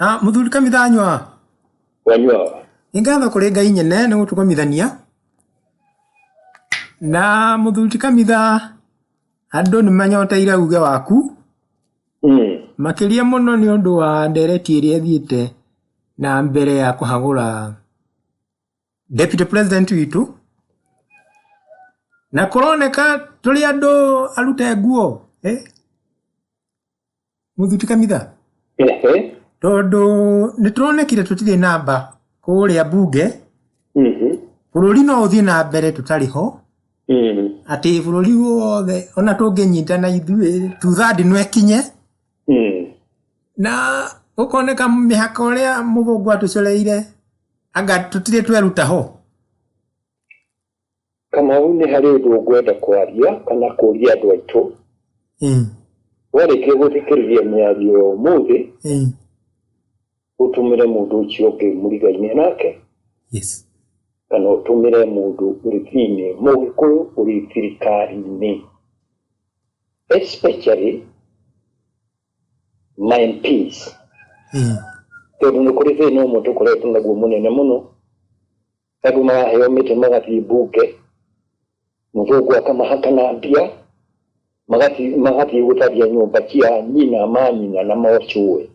Muthuri Kamithanywa. Wanywa. Ingatho kuri Ngai nyene ni gutukomithania. Na Muthuri Kamitha andu ni manyoteire uge waku. Makiria muno ni undu wa ndereti iria ithiite na mbere ya kuhagura Deputy President witu. Na kuroneka tuli andu arute nguo, Muthuri Kamitha. Tondu nituronekire tutire namba kuria bunge. Bururi no uthie na mbere tutari ho. Ati bururi wothe ona tunginyitana ithuĩ tuthandi no ekinye. Na ukoneka mihaka uria muthungu atucoreire anga tutire tweruta ho. Kamau ni hari undu ngwenda kwaria kana kuria andu aitu. Wareke guthikiriria miario muthi. Utumire mundu ucio ungi murigaine nake. Yes. Kana utumire mundu uri thini mugikuyu uri thirikari-ini. Especially my MPs. Tondu ni kuri thina umwe tukoretwo naguo munene muno. Andu maraheo miti magathii bunge. Muthungu akamahakana mbia. Magathii gutaria nyumba cia nyina manyina na mocuwe.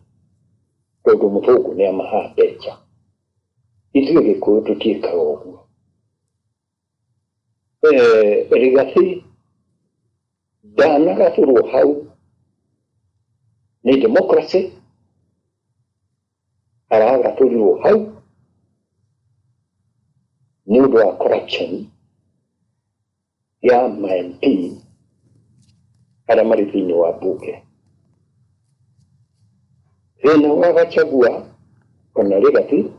Tondu muthungu ni amaha mbeca. Ithuĩ Gĩkũyũ tũtiĩkaga ũguo. Rigathi ndanagathurwo hau nĩ democracy, aragathurwo hau nĩ ũndũ wa corruption ya MP arĩa marĩ thĩinĩ wa bunge. Thĩna wa Gachagua kana Rigathi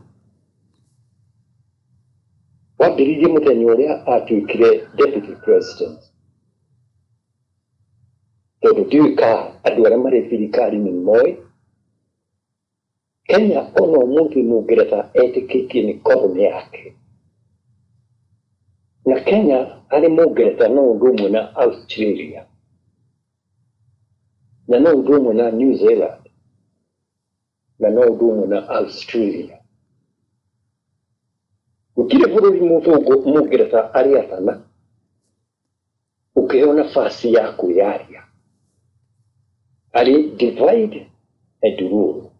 wambĩrĩirie mũthenya ũrĩa atuĩkire Deputy President. Tondũ ndiũĩ ka andũ arĩa marĩ thirikari-inĩ nĩmoĩ Kenya ona ũmũthĩ Mũngeretha etĩkĩtie nĩ koloni yake. Na Kenya harĩ Mũngeretha no ũndũ ũmwe na Australia na no ũndũ ũmwe na New Zealand na no ũndũ ũmwe na Australia. Gũtirĩ bũrũri mũthũngũ Mũngeretha arĩ atana ũkĩheo nafasi ya kwĩyaria. Arĩ divide and rule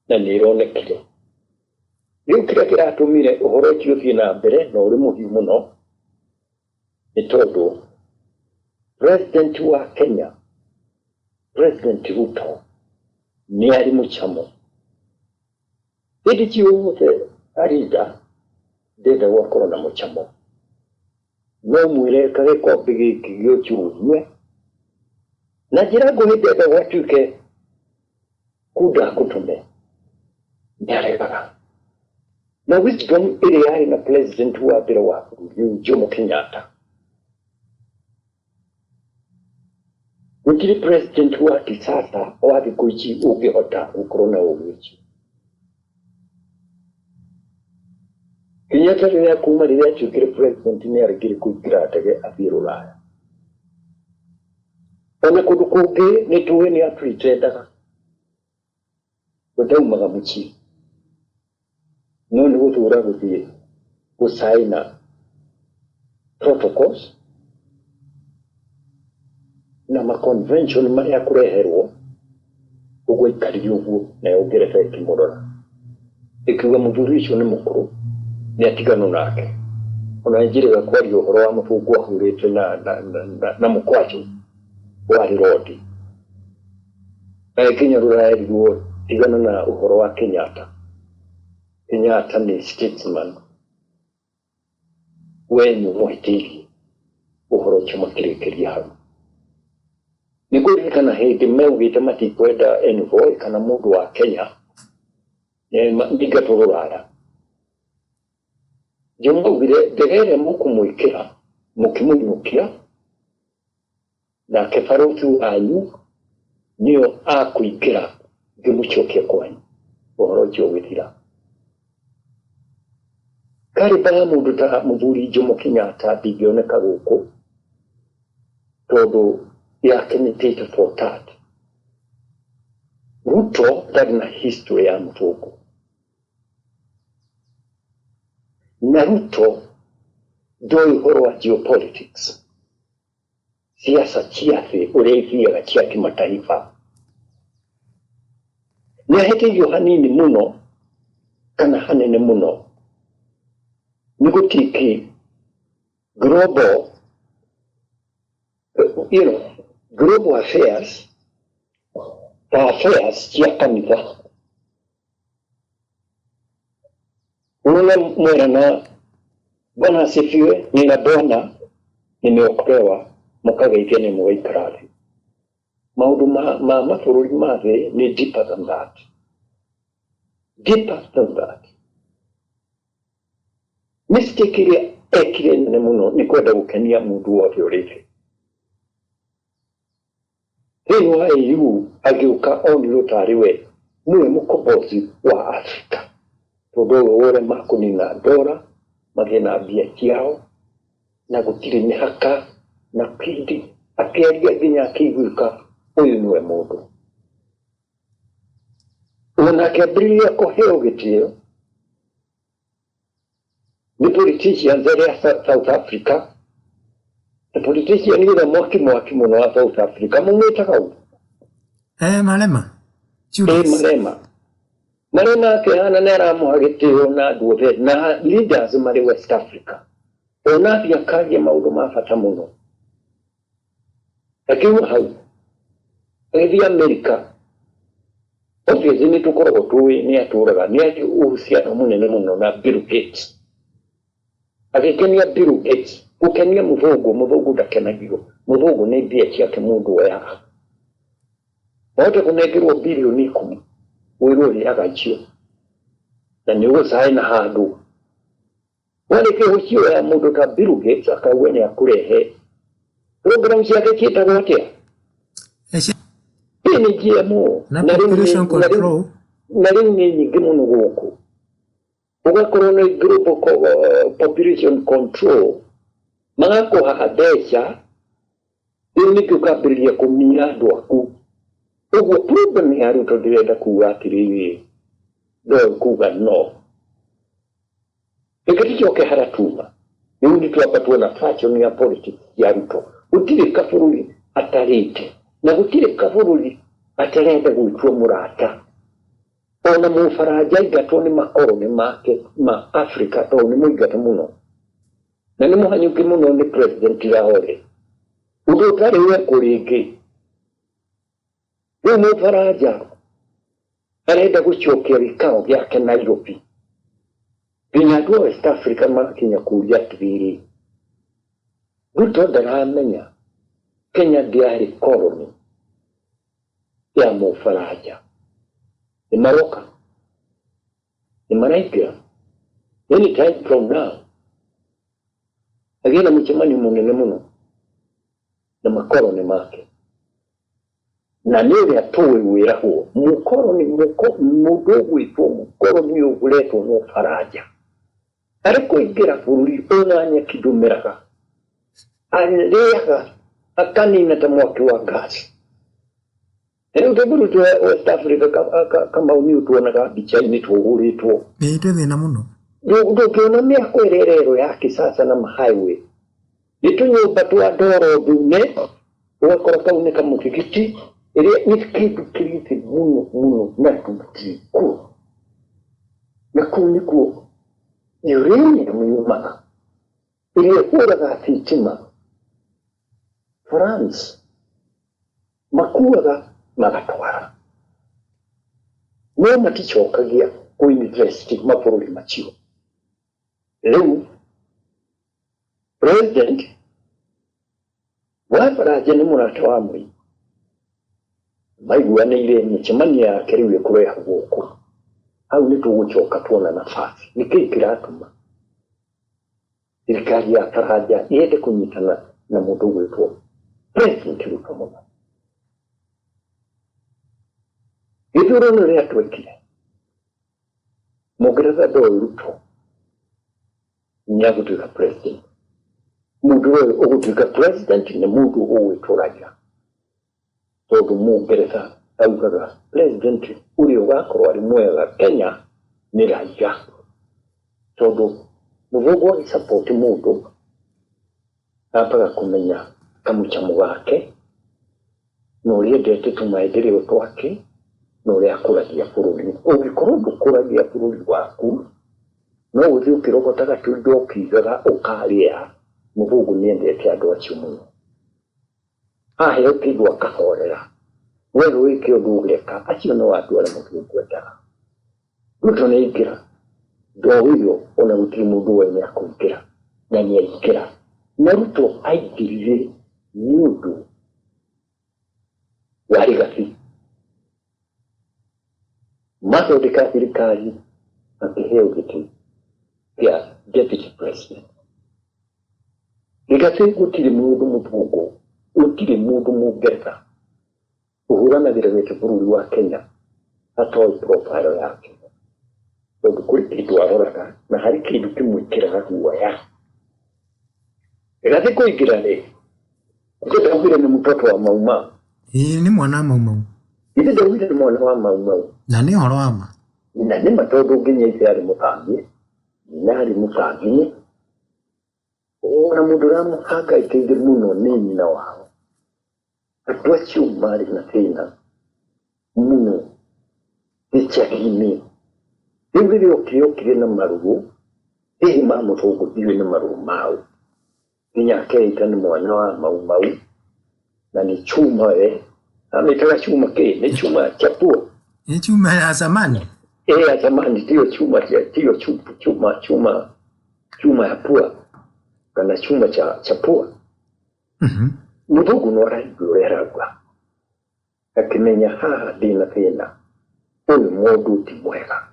na nĩ ĩronekire. Rĩu kĩrĩa kĩratũmire ũhoro ũcio ũthiĩ na mbere na ũrĩ mũhiũ mũno nĩ tondũ President wa Kenya, President Ruto, nĩ arĩ mũcamo. Hĩndĩ ciothe arinda ndenda gwakorwo na mũcamo. No mwĩre gĩkombe gĩkĩ gĩũchurũrue na njĩra nguhĩ ndenda gwatuĩke kunda ngũtũme. Nĩaregaga. Na wisdom ĩrĩa yarĩ na president wa mbere wa bũrũri Jomo Kenyatta. Gũtirĩ president wa kisasa wa thikũ ici ũngĩhota gũkorwo na ũgĩ ũcio. Kenyatta rĩrĩa kuma rĩrĩa atuĩkire president nĩ arĩkire kũingĩra ndege athiĩ Rũraya. Ona kũndũ kũngĩ nĩ tũĩ nĩ atwitendaga. Ndaumaga mũciĩ. No nĩ gũthũra gũthiĩ gũcaina protocols na ma-convention marĩa kũreherwo ũguo aikarire ũguo nayo Ngeretha ĩkĩmũrora. Ĩkiuga mũthuri ũcio nĩ mũkũrũ nĩ atiganu nake. Ona njĩrĩga kwaria ũhoro wa mũthũngũ ahũrĩte na mũkwacu warĩ rodi. Na Kenya rũraerirwo tigana na ũhoro wa Kenyatta. Kenyatta nĩ statesman. We nĩ mũhĩtĩirie ũhoro ũcio makĩrĩkĩria hau. Nĩ kũririkana hĩndĩ meugĩte matikwenda envoy kana mũndũ wa Kenya maingatwo Rũraya. Jomo augire ndege ĩrĩa mũkũmwĩkĩra mũkĩmũinũkia nake barũthi wanyu nĩyo akũingĩra ngĩmũcokia kwanyu. Ũhoro ũcio ũgĩthira. Kariba ya mũndũ ta mũthuri Jomo Kenyatta ndingĩoneka gũkũ tondũ yake nĩ tate for tat. Ruto ndari na history ya mtugu. Na Ruto ndoi horo wa geopolitics. Siasa chiathi ureithia chia kimataifa. Na hete yohanini muno kana hanene muno. Nigutiki global global affairs chia kanitha. Ununa mwera na Bwana asifiwe, nina Bwana nimeokolewa mukageithia ni muikarari. Maundu ma mabũrũri ma thĩ ni deeper than that. Deeper than that. Mistake iria ekire nene muno ni kwenda gũkenia mũndũ wothe ũrĩ thĩ. Thĩinĩ wa EU agĩũka onirwo tarĩ we niwe mũkombozi wa Afrika. Tondũ wore makũnina ndora magena mbia ciao na gũtirĩ mĩhaka na kindi akĩaria nginya akĩiguĩka ũyũ niwe mũndũ. Ona akĩambĩrĩria kũheo gĩtĩo the politicians there South Africa. The politician is a mwaki muno wa South Africa. Mumwĩtaga u? Malema. Malema. Malema kĩhana nĩaramuha gĩtĩo na andũ othe na leaders marĩ West Africa. Ona atĩ akaria maũndũ ma bata mũno. Akiuma hau. Agĩthiĩ America. Obviously nĩtũkoragwo tũĩ nĩatũraga nĩ uhusiano mũnene mũno na Bill Gates. Agĩkenia Bill Gates. Gũkenia mũthũngũ ndakenagio. Mũthũngũ nĩ mbia ciake mũndũ oyaga. Wahota kũnengerwo bilioni 10 wĩrwo rĩaga icio. Na nĩũgũcaina handũ. Warĩkia gũcioya mũndũ ta Bill Gates akauga nĩakũrehe. Program ciake ciĩtagwo atĩa? Ni GMO. Na population control. Na rĩu nĩ nyingĩ mũno gũkũ. Ugakorwo nĩ global population control. Magakuha mbeca rĩu nĩkĩo ũkambĩrĩria kũmira andũ aku. Ũguo problem ya Ruto ndĩrenda kuga atĩrĩrĩ ndoĩ kuga no. Reke tũcoke harĩa tuma. Rĩu nĩtwamba tuona fashion ya politics ya Ruto. Gũtirĩ kabũrũri atarĩte na gũtirĩ kabũrũri atarenda gwĩtwo mũrata. Ona mũfaranja aingatwo nĩ makoroni make ma Africa tondũ nĩ mũingata mũno. Na nĩ mũhanyũki mũno nĩ President Lahore. Ũndũ ũtarĩ wekwo rĩngĩ. Rĩu mũfaranja arenda gũcokia gĩkao gĩake Nairobi. Nginya andũ a West Africa magakinya kũria atĩrĩrĩ. Ruto ndaramenya Kenya ndĩarĩ koloni ya mũfaranja. Nĩ maroka. Nĩ maraingĩra. Any time from now. Agĩe na mũcemanio mũnene mũno na makoloni make. Na nĩ ũrĩa tũĩ wĩrahwo. Mũkoloni mũndũ ũgwĩtwo mũkoloni ũyũ ũretwo mũfaranja. Arĩ kũingĩra bũrũri ona nyeki ndũmĩraga. Arĩaga akanina ta mwaki wa ngasi. Rĩu tũbũrũ twa West Africa Kamau tuonaga mbica-inĩ tũhũrĩtwo. Nĩtwe thĩna mũno. Ndũkĩona mĩako ĩrĩa ya kisasa na mahighway. Nĩ tũnyũmba twa ndoro ndune ũgakora kau nĩ kamũtigiti ĩrĩa nĩ kĩndũ kĩrĩte mũno na tũtirikuo. Na kũu nĩkuo uranium yumaga ĩrĩa ĩhũraga thitima. France makuaga magatwara. No maticokagia kũinvest mabũrũri macio. Rĩu President wa Faranja nĩ mũrata wa Moi. Maiguanĩire mĩcemanio yake rĩu ĩkũreha gũkũ. Hau nĩ tũgũcoka tuona nafasi. Nĩkĩĩ kĩratũma thirikari ya Faranja yende kũnyitana na mũndũ ũgwĩtwo President Ruto mũno. Gĩthurano rĩrĩa twekire Mũngeretha ndoĩ Ruto nĩagũtuĩka president. Mũndũ ũyũ ũgũtuĩka president nĩ mũndũ ũgwĩtũragia. Tondũ Mũngeretha augaga president uri ugakorwo ari mwega Kenya ni raia tondu muvugo ni support mundu apaga kumenya kamuchamo gake no riendete tumaendeleo twake no ria kuragia bururi ungikorwo ndukuragia bururi waku no uthi ukirogota gatundo ukigaga ukaria muvugo niendete andu acio muno aheo kigwa kahorera wewe wiki odugeka acio no watu wala muvugo ndaga Ruto ni ikira ndo hivyo ona gutiri mundu wene akuikira na ni aikira na Ruto aigirire nyundu wari gati mathondeka thirikari akiheo giti ya deputy president nigati gutiri mundu muvugo gutiri mundu mugetha uhuranagira wete bururi wa Kenya atoi profile yake tondu kuri kindu aroraga na hari kindu kimwikiraga guoya igati kuingira ni ndawire ni mtoto wa Maumau ni mwana wa Maumau ndawire ni mwana wa Maumau na ni horo ama na ni matondu nginya ari mutangi na ari mutangi ona mundu ramuhanga ikindi muno ni nyina wao atwa ciumari na thina muno ichakini Ndivyo kile na marugu hii mama fogo diwe na marugu mau ninya keita ni mwana wa Maumau na ni chuma ametaka chuma ke ni chuma chapua ni chuma ya zamani ya zamani ndio chuma chuma ya pua kana chuma cha pua muvugu no ragwa akimenya haha dina thina uyu mundu ti mwega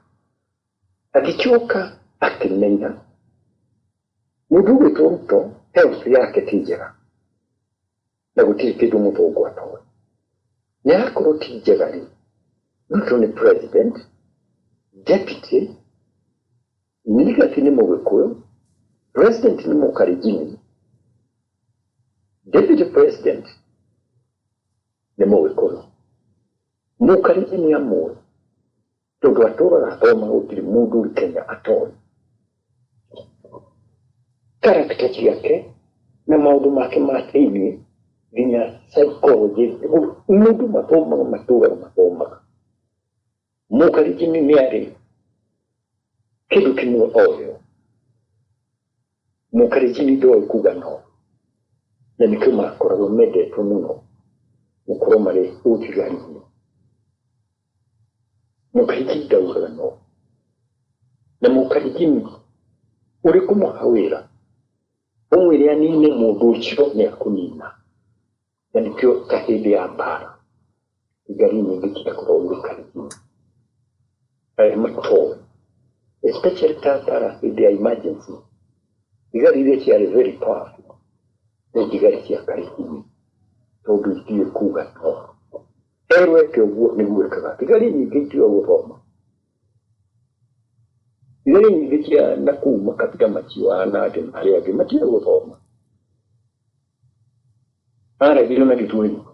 akichoka akimenya mundu witonto health yake tijera na gutiri kindu muvugu atowe yakoro tijera ri Ruto ni president deputy nigati ni mugikuyu president ni mukarijini deputy president ni mugikuyu mukarijini ya muwe tondu atura athoma gutiri mundu uri Kenya atowe karakta ciake na maundu make ma thiini nginya psychology mundu mathoma mukarijini ni ari kindu kimwe oyo mukarijini ndo kuga no na nikuma korwo mede tumuno mukoro mari utigari mukarijini ndo no na mukarijini uri kumuhawira umwire anine mundu ucio ni akunina na nikyo kahindi ya mbara igari nyingi kirakorwo mukarijini mato especially tara in the emergency igari ile kia very powerful ni igari kia karijini tondu itie kuga no erwe ke uguo ni mwekaga igari nyingi tio guthoma igari nyingi kia nakuma katika machiwa na ati ari agi matio guthoma ara bilo na gitweni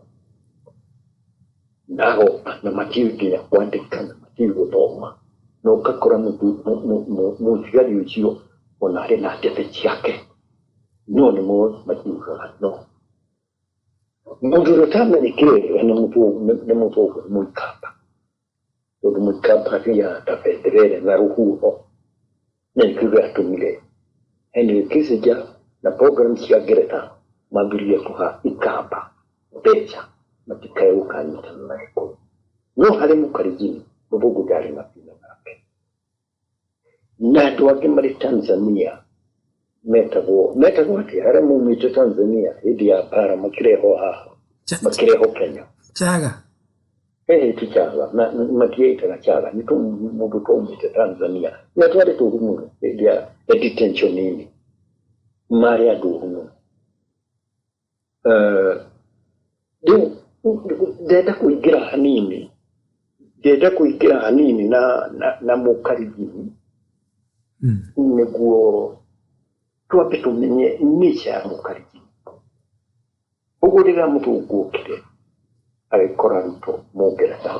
naho na machiwa kia kwandikana guthoma no kakora mutigari ucio ona ari na tete ciake no ni mo matiuga no mundu rotana ni kile na mutu mwikapa tondu mwikapa ya tafedrere na ruhuho na nikuga atumile ene kisija na program cia Greta mabiria kuha ikapa pecha matikayo kanita naiko no hali mukarijini muvugu gari na pina yake na tuwake mari Tanzania metago ati hara mumito Tanzania idi ya para makireho Kenya chaga tichaga na makieta na chaga niko mudu komite Tanzania na tuwale tuhumu idi ya detention nini mari ya duhumu deda kuigira hanini deda kuigira hanini na mukarijini neguo tuwape tumenye nisha ya mukarijini ugurira mutu ugukire agĩkora arutwo Mũngeretha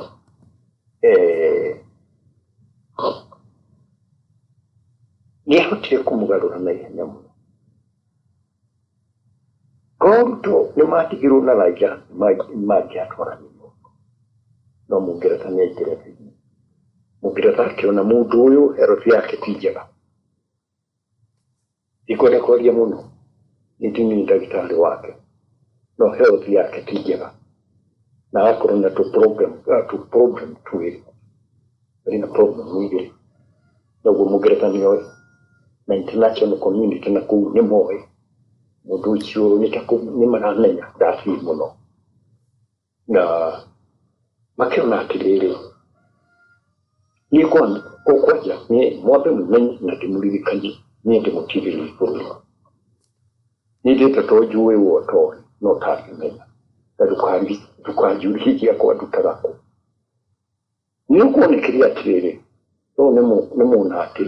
nĩahotire kũmũgarũra na ihenya mũno. Arutwo nĩmatigirwo na raija mangĩatwaranĩrio, no Mũngeretha nĩaingĩra thĩinĩ. Mũngeretha akĩona mũndũ ũyũ health yake ti njega, ndikwenda kwaria mũno, nĩ ndagĩtarĩ wake, no health yake ti njega, na agakorwo na problem twĩrĩ, arĩ na problem igĩrĩ. Noguo Mũngeretha nĩoĩ, na international community na kũu nĩmoĩ mũndũ ũcio nĩmaramenya ndabi mũno, na makĩona atĩrĩrĩ, niĩ kwanja mwambe mũmenye na ndĩmũririkanie niĩ ndĩmũtigĩrĩre bũrũri. Niĩ ndĩte to njũĩ wotoĩ no tangĩmenya, na ndũkanjũrĩrie kwa ndutaga kũ. Nĩũkuonekire atĩrĩrĩ, no nĩ mũnatĩ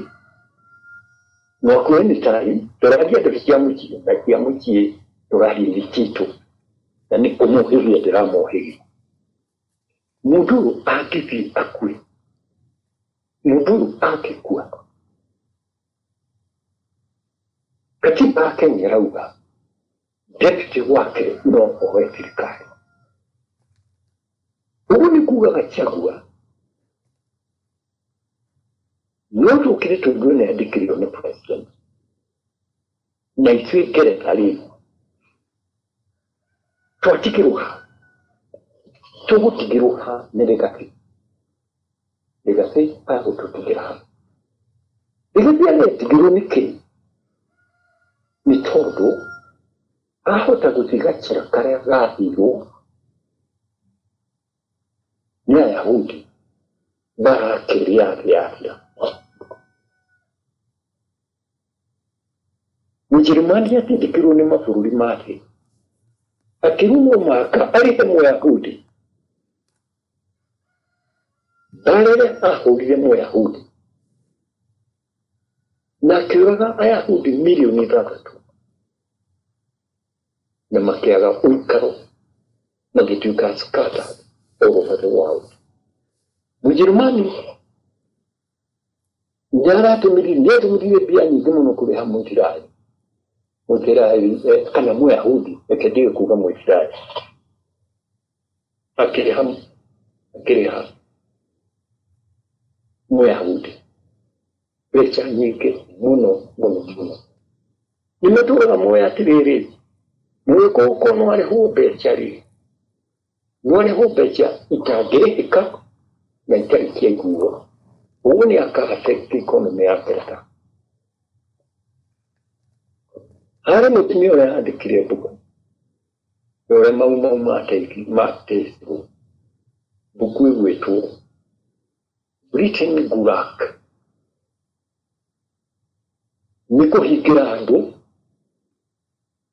mwaka anytime tũragia ndũrĩ cia mũciĩ na cia mũciĩ tũraria gĩkitũ, na nĩ kũmũhĩria ndĩramũhĩria. Mũndũ ũyũ angĩthiĩ akue, mũndũ ũyũ angĩkua, katiba ya Kenya ĩrauga deputy wake no oe thirikari. Ũguo nĩ kuuga Gachagua no tũkĩrĩ tũndũ nĩandĩkĩrirwo nĩ president, na ithuĩ Ngeretha rĩ twatigĩrwo ha, tũgũtigĩrwo ha nĩ Legacy. Legacy agũtũtigĩra ha. Legacy aretigĩrwo nĩkĩ? Nĩ tondũ ahota gũthiĩ gacĩra karĩa gathirwo nĩ Ayahudi marakĩria thĩ yathira. Mũjerumani atindĩkĩrwo nĩ mabũrũri ma thĩ, akĩrumwo maka arĩ ta Mũyahudi. Mbara ĩrĩa ahũrire Mũyahudi na akĩũraga Ayahudi milioni 6 na makĩaga ũikaro, magĩtuĩka scattered all over the world. Mũjerumani nĩatũmĩrire mbia nyingĩ mũno kũrĩha Mũisiraeli kana Mũyahudi, reke ndige kuuga Mũisiraeli, akĩrĩha Mũyahudi mbeca nyingĩ mũno mũno mũno. Nĩmatũraga moĩ atĩrĩrĩ, mũgĩkũũkwo no arĩhwo mbeca rĩ, no arĩhwo mbeca itangĩrĩhĩka na itarĩ kĩaiguo. Ũguo nĩ aka-affect economy ya Ngeretha. Harĩ mũtumia ũrĩa yandĩkire mbuku, ũrĩa mau matestwo, mbuku ĩgwĩtwo Britain Gulag, nĩ kũhingĩra andũ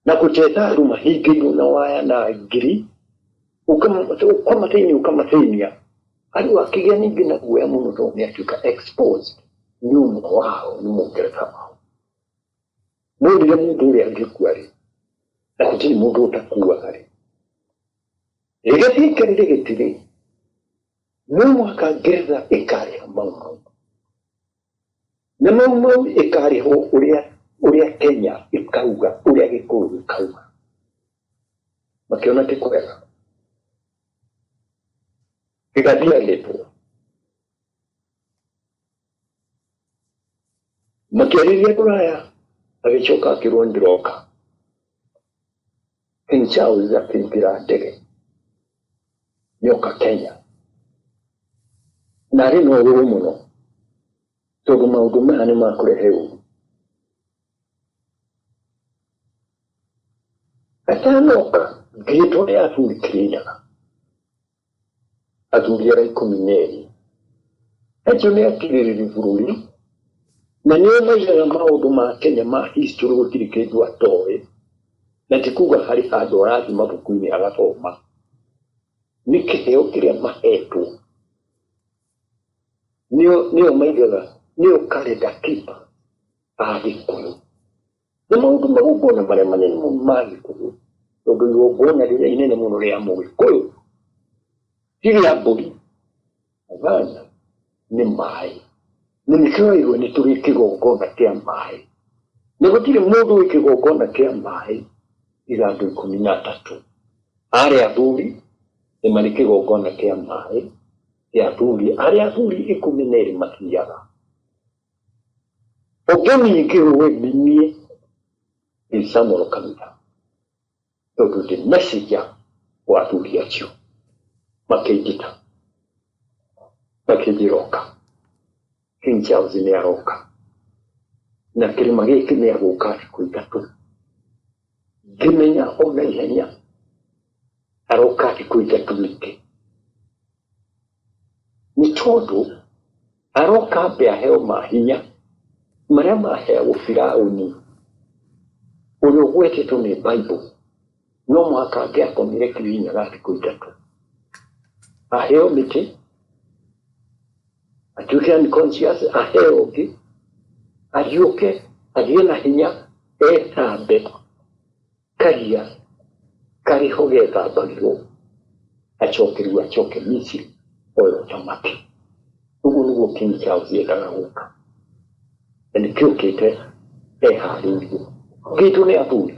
na gũteta andũ mahingĩirwo na waya na ngiri, ũkamathĩnia andũ akĩgĩa ningĩ na guoya mũno tondũ nĩatuĩka exposed nĩ ũmwe wao, nĩ Mũngeretha wao. No rĩrĩa mũndũ ũrĩa angĩkua rĩ, na gũtirĩ mũndũ ũtakuaga rĩ, rĩrĩa thirikari rĩgĩtirĩ, no mũhaka Ngeretha ĩkarĩha mau, na mau ĩkarĩhwo ũrĩa Kenya ĩkauga, ũrĩa Gĩkũyũ gĩkauga. Makĩona ti kwega, gĩgathianĩtwo, makĩarĩria kũraya, agĩcoka akĩrwo ndĩroka. King Charles akĩingĩra ndege nĩoka Kenya, na arĩ na ũrũrũ mũno tondũ maũndũ maya nĩ makũrehe ũru. Atanoka ngĩtwo nĩ athuri Kĩrĩnyaga, athuri arĩa 12, acio nĩ atigĩrĩri bũrũri, na nĩo maigaga maũndũ ma Kenya ma history gũtirĩ kĩndũ atoĩ, na ti kuuga harĩ handũ arathi mabuku-inĩ agathoma. Nĩ kĩheo kĩrĩa mahetwo, nĩo maigaga, nĩo calendar keeper a Gĩkũyũ. Nĩ maũndũ magongona marĩa manene mũno ma Gĩkũyũ, tondũ igongona rĩrĩa inene mũno rĩa Mũgĩkũyũ tiri aburi abana ni mai ni kiroiwe ni turi kigongona kia mai nego tiri mundu wikigongona kia mai ila andu 13 ari athuri ni mari kigongona kia mai ya athuri ari athuri 12 makiaga ogeni ikiwe binie isamoro kamita tondu ndi message wa athuri acio makĩnjĩta makĩnjĩroka King Charles nĩ aroka na kĩrĩma gĩkĩ nĩ agũka thikũ ithatũ ngĩmenya ona ihenya aroka thikũ ithatũ nĩkĩ nĩ tondũ aroka ambe aheo mahinya marĩa maheagwo Firaũni ũrĩa ũgwetetwo nĩ Bible no mũhaka angĩakomire Kirinyaga thikũ ithatũ aheo mĩtĩ atuĩke unconscious aheo ũngĩ ariũke agĩe na hinya ethambe karia kariho gethambagĩrwo acoke Misiri oyo thamaki ũguo nĩguo King Charles endaga gũka na nĩkĩũkĩte eharĩirie gitũ nĩ athuri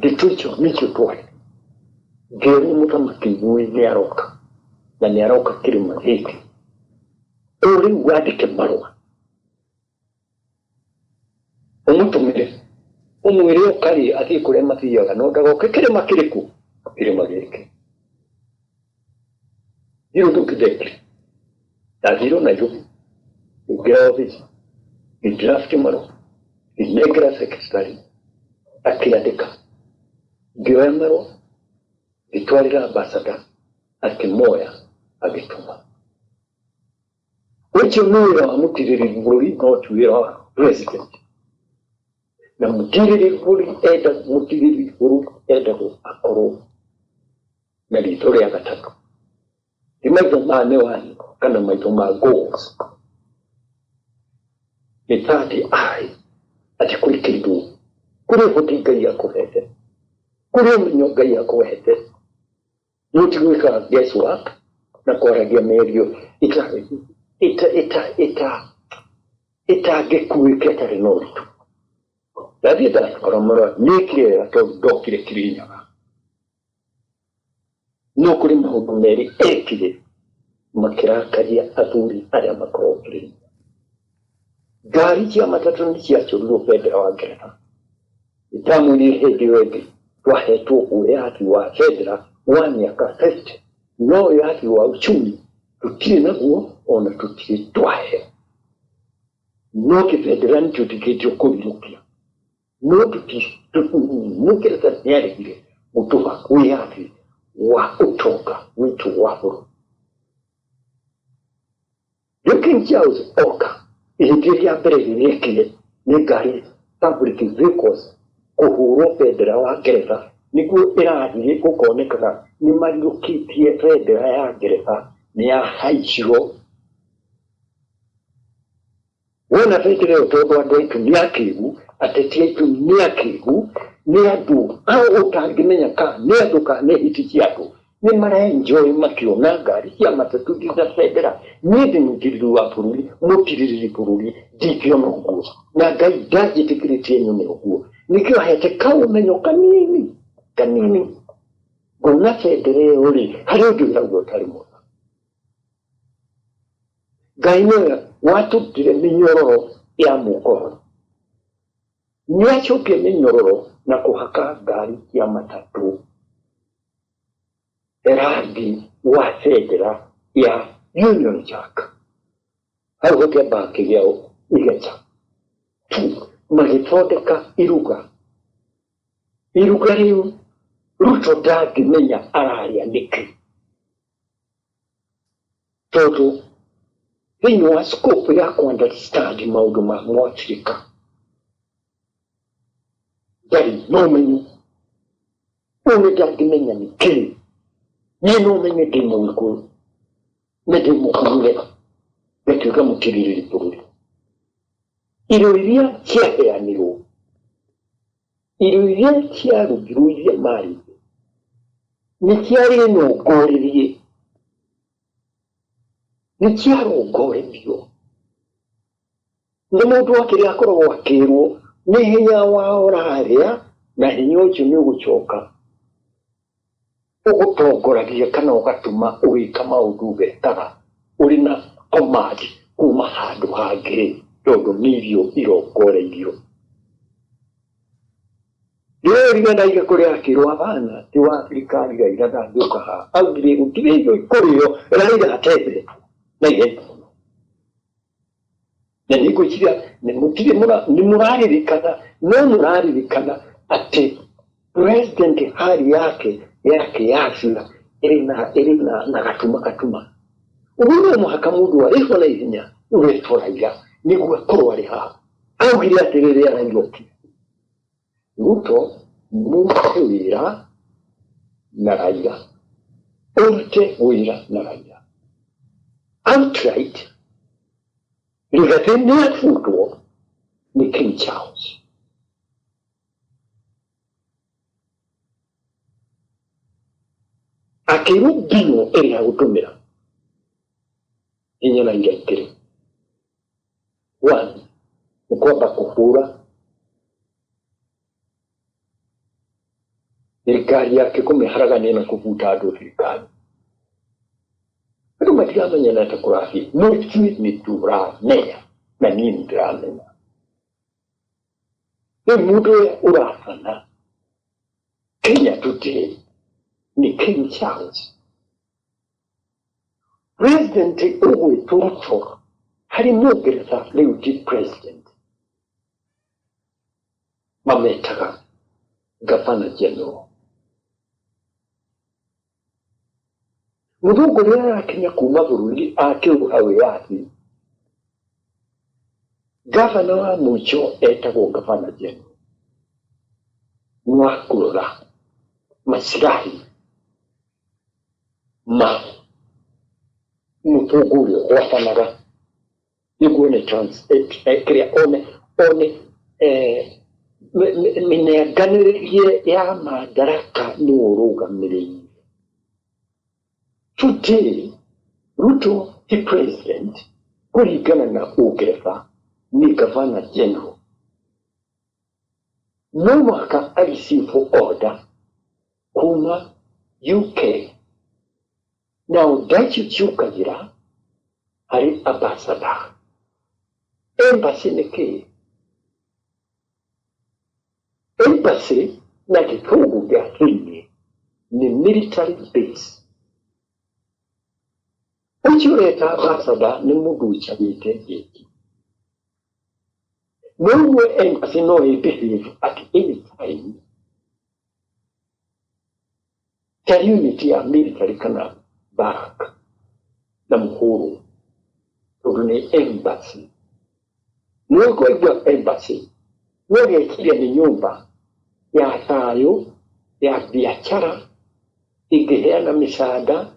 gitũ icio nĩkĩo twarĩ ngĩrwo mũthamaki nĩ aroka na nĩ aroka kĩrĩma gĩkĩ rĩu wandĩke marũa ũmũtũmĩre ũmwĩre ũkarĩ athiĩ kũrĩa mathiaga no ndagoke kĩrĩma kĩrĩkũ kĩrĩma gĩkĩ hiyo ndio kidete ndathirwo Nairobi ngĩra office draft marũa ngĩnengera secretary akĩandĩka ngĩoya marũa ngĩtwarĩra ambassador akĩmoya agĩtũma ũcio nĩ wĩra wa mũtirĩrĩri bũrũri no ti wĩra wa president na mũtirĩrĩri bũrũri endagwo akorwo na rĩtwa rĩa gatatũ ti maitho ma nĩwani kana maitho ma goals nĩ tati atĩ kũrĩ kĩndũ kũrĩ ũhoti Ngai akũhete kũrĩ ũmenyo Ngai akũhete no ti gwĩka guesswork na kwaragia mĩario itangĩkuĩka ĩtarĩ na ũritũ ndathiĩ ndakora marũa nĩkire wega tondũ ndokire Kirinyaga no kũrĩ maũndũ merĩ ekire makĩrakaria athuri arĩa makoragwo Kirinyaga ngari cia matatũ nĩ ciacorirwo bendera wa Ngeretha itamwĩrire hĩndĩ ĩyo ĩngĩ twahetwo wĩyathi wa bendera wa mĩaka 50 no wĩyathi wa uchumi tũtirĩ naguo ona tũtirĩ twaheo no kĩbendera nĩ tũtikĩtio kũrirũkia no Mũngeretha nĩaregire gũtũha wĩyathi wa ũtonga witũ wa bũrũri rĩu King Charles oka ihinda rĩa mbere rĩrĩkire nĩ ngari public vehicles kũhũrwo bendera wa Ngeretha nĩguo ĩrathiĩ gũkonekaga nĩ mariũkĩtie bendera ya Ngeretha nĩ yahaicirwo wona bendera ĩyo tondũ andũ aitũ nĩ akĩĩgu ateti aitũ nĩ akĩĩgu nĩ andũ ũtangĩmenya ka nĩ andũ ka nĩ hiti cia andũ nĩ maraenjoy makĩona ngari cia matatũ cia bendera niĩ ndĩ mũtirĩrĩri wa bũrũri mũtirĩrĩri bũrũri ndingĩona ũguo na Ngai ndanjĩtĩkĩrĩtie nyone ũguo nĩkĩo ahete kaũmenyo kanini ngona bendera ĩyo rĩ harĩ ũndũ ũrauga ũtarĩ mwega Ngai nĩwe watũrutire mĩnyororo ya mũkoro nĩacokia mĩnyororo na kũhaka ngari cia matatũ rangi wa bendera ya Union Jack hau gũkĩamba kĩgĩa igeca magĩthondeka iruga rĩu Ruto ndangĩmenya ararĩa nĩkĩ tondũ thĩinĩ wa scope ya understand maũndũ ma Mwafrika ndarĩ na ũmenyo ũrĩa ndangĩmenya nĩkĩ niĩ no menye ndĩ mũgĩkũyũ na ndĩ mũkũrũre ngatuĩka mũtirĩrĩri bũrũri irio iria ciaheanirwo irio iria ciarugirwo iria marĩire nĩ ciarĩ nongorĩrie nĩ kĩarongorethio nĩ mũndũ akĩrĩa akoragwo akĩrwo nĩ hinya wa ũrarĩa na hinya ũcio nĩ ũgũcoka ũgũtongoragia kana ũgatũma ũgĩka maũndũ wetaga ũrĩ na command kuma handũ hangĩ tondũ nĩ irio irongoreirio. Rĩrĩa ndaiga kũrĩa akĩrwo abana ti wa thirikari Raila ndangĩũka haha augire gũtirĩ irio ikũrĩo Raila atembere na ihenya mũno. Na nĩngwĩciria nĩ mũraririkana no mũraririkana atĩ president hali yake yacira ĩrĩ na gatuma. Ũguo no mũhaka mũndũ arĩho na ihenya ũretwo Raila nĩguo akorwo arĩ haha. Augire atĩrĩrĩ araigũki Ruto mũrute wĩra na Raila, ũrute wĩra na Raila outright. Rigathi nĩ afutwo nĩ King Charles. Akĩrwo mbino ĩrĩa gũtũmĩra hinya na iria ikĩrĩ. One, nĩ kwamba kũhũra thirikari yake kũmĩharagania na kũbuta andũ thirikari. Andũ matiramenya na ta kũrathiĩ no ithuĩ nĩ tũramenya na niĩ nĩ ndĩramenya. Rĩu mũndũ ũrĩa ũrathana Kenya today nĩ King Charles. President ũgwĩtwo Ruto harĩ Mũngeretha rĩu ti president mametaga Governor General. Mũthũngũ rĩrĩa arakinya kuma bũrũri akĩũha wĩyathi gavana wa mũico etagwo Governor General wa kũrora maslahi ma mũthũngũ ũrĩa ũgwatanaga nĩguo kĩrĩa one mĩnenganĩrĩrie ya madaraka nĩwe ũrũgamĩrĩire. Today, Ruto ti president kũringana na Ũngeretha nĩ Governor General. No mũhaka receive order kuma UK na ndacio ciũkagĩra harĩ ambassador. Embassy nĩ kĩĩ? Embassy na gĩthũngũ gĩa thĩinĩ nĩ military base. Ũcio ũreta ambassador nĩ mũndũ ũicarĩte gĩkĩ. No embassy no ĩbehave at any time ta unity ya military kana barrack na mũhũrũ tondũ nĩ embassy. No kũigua embassy no gĩkiria nĩ nyũmba ya thayũ ya biacara ĩngĩheana mĩsaada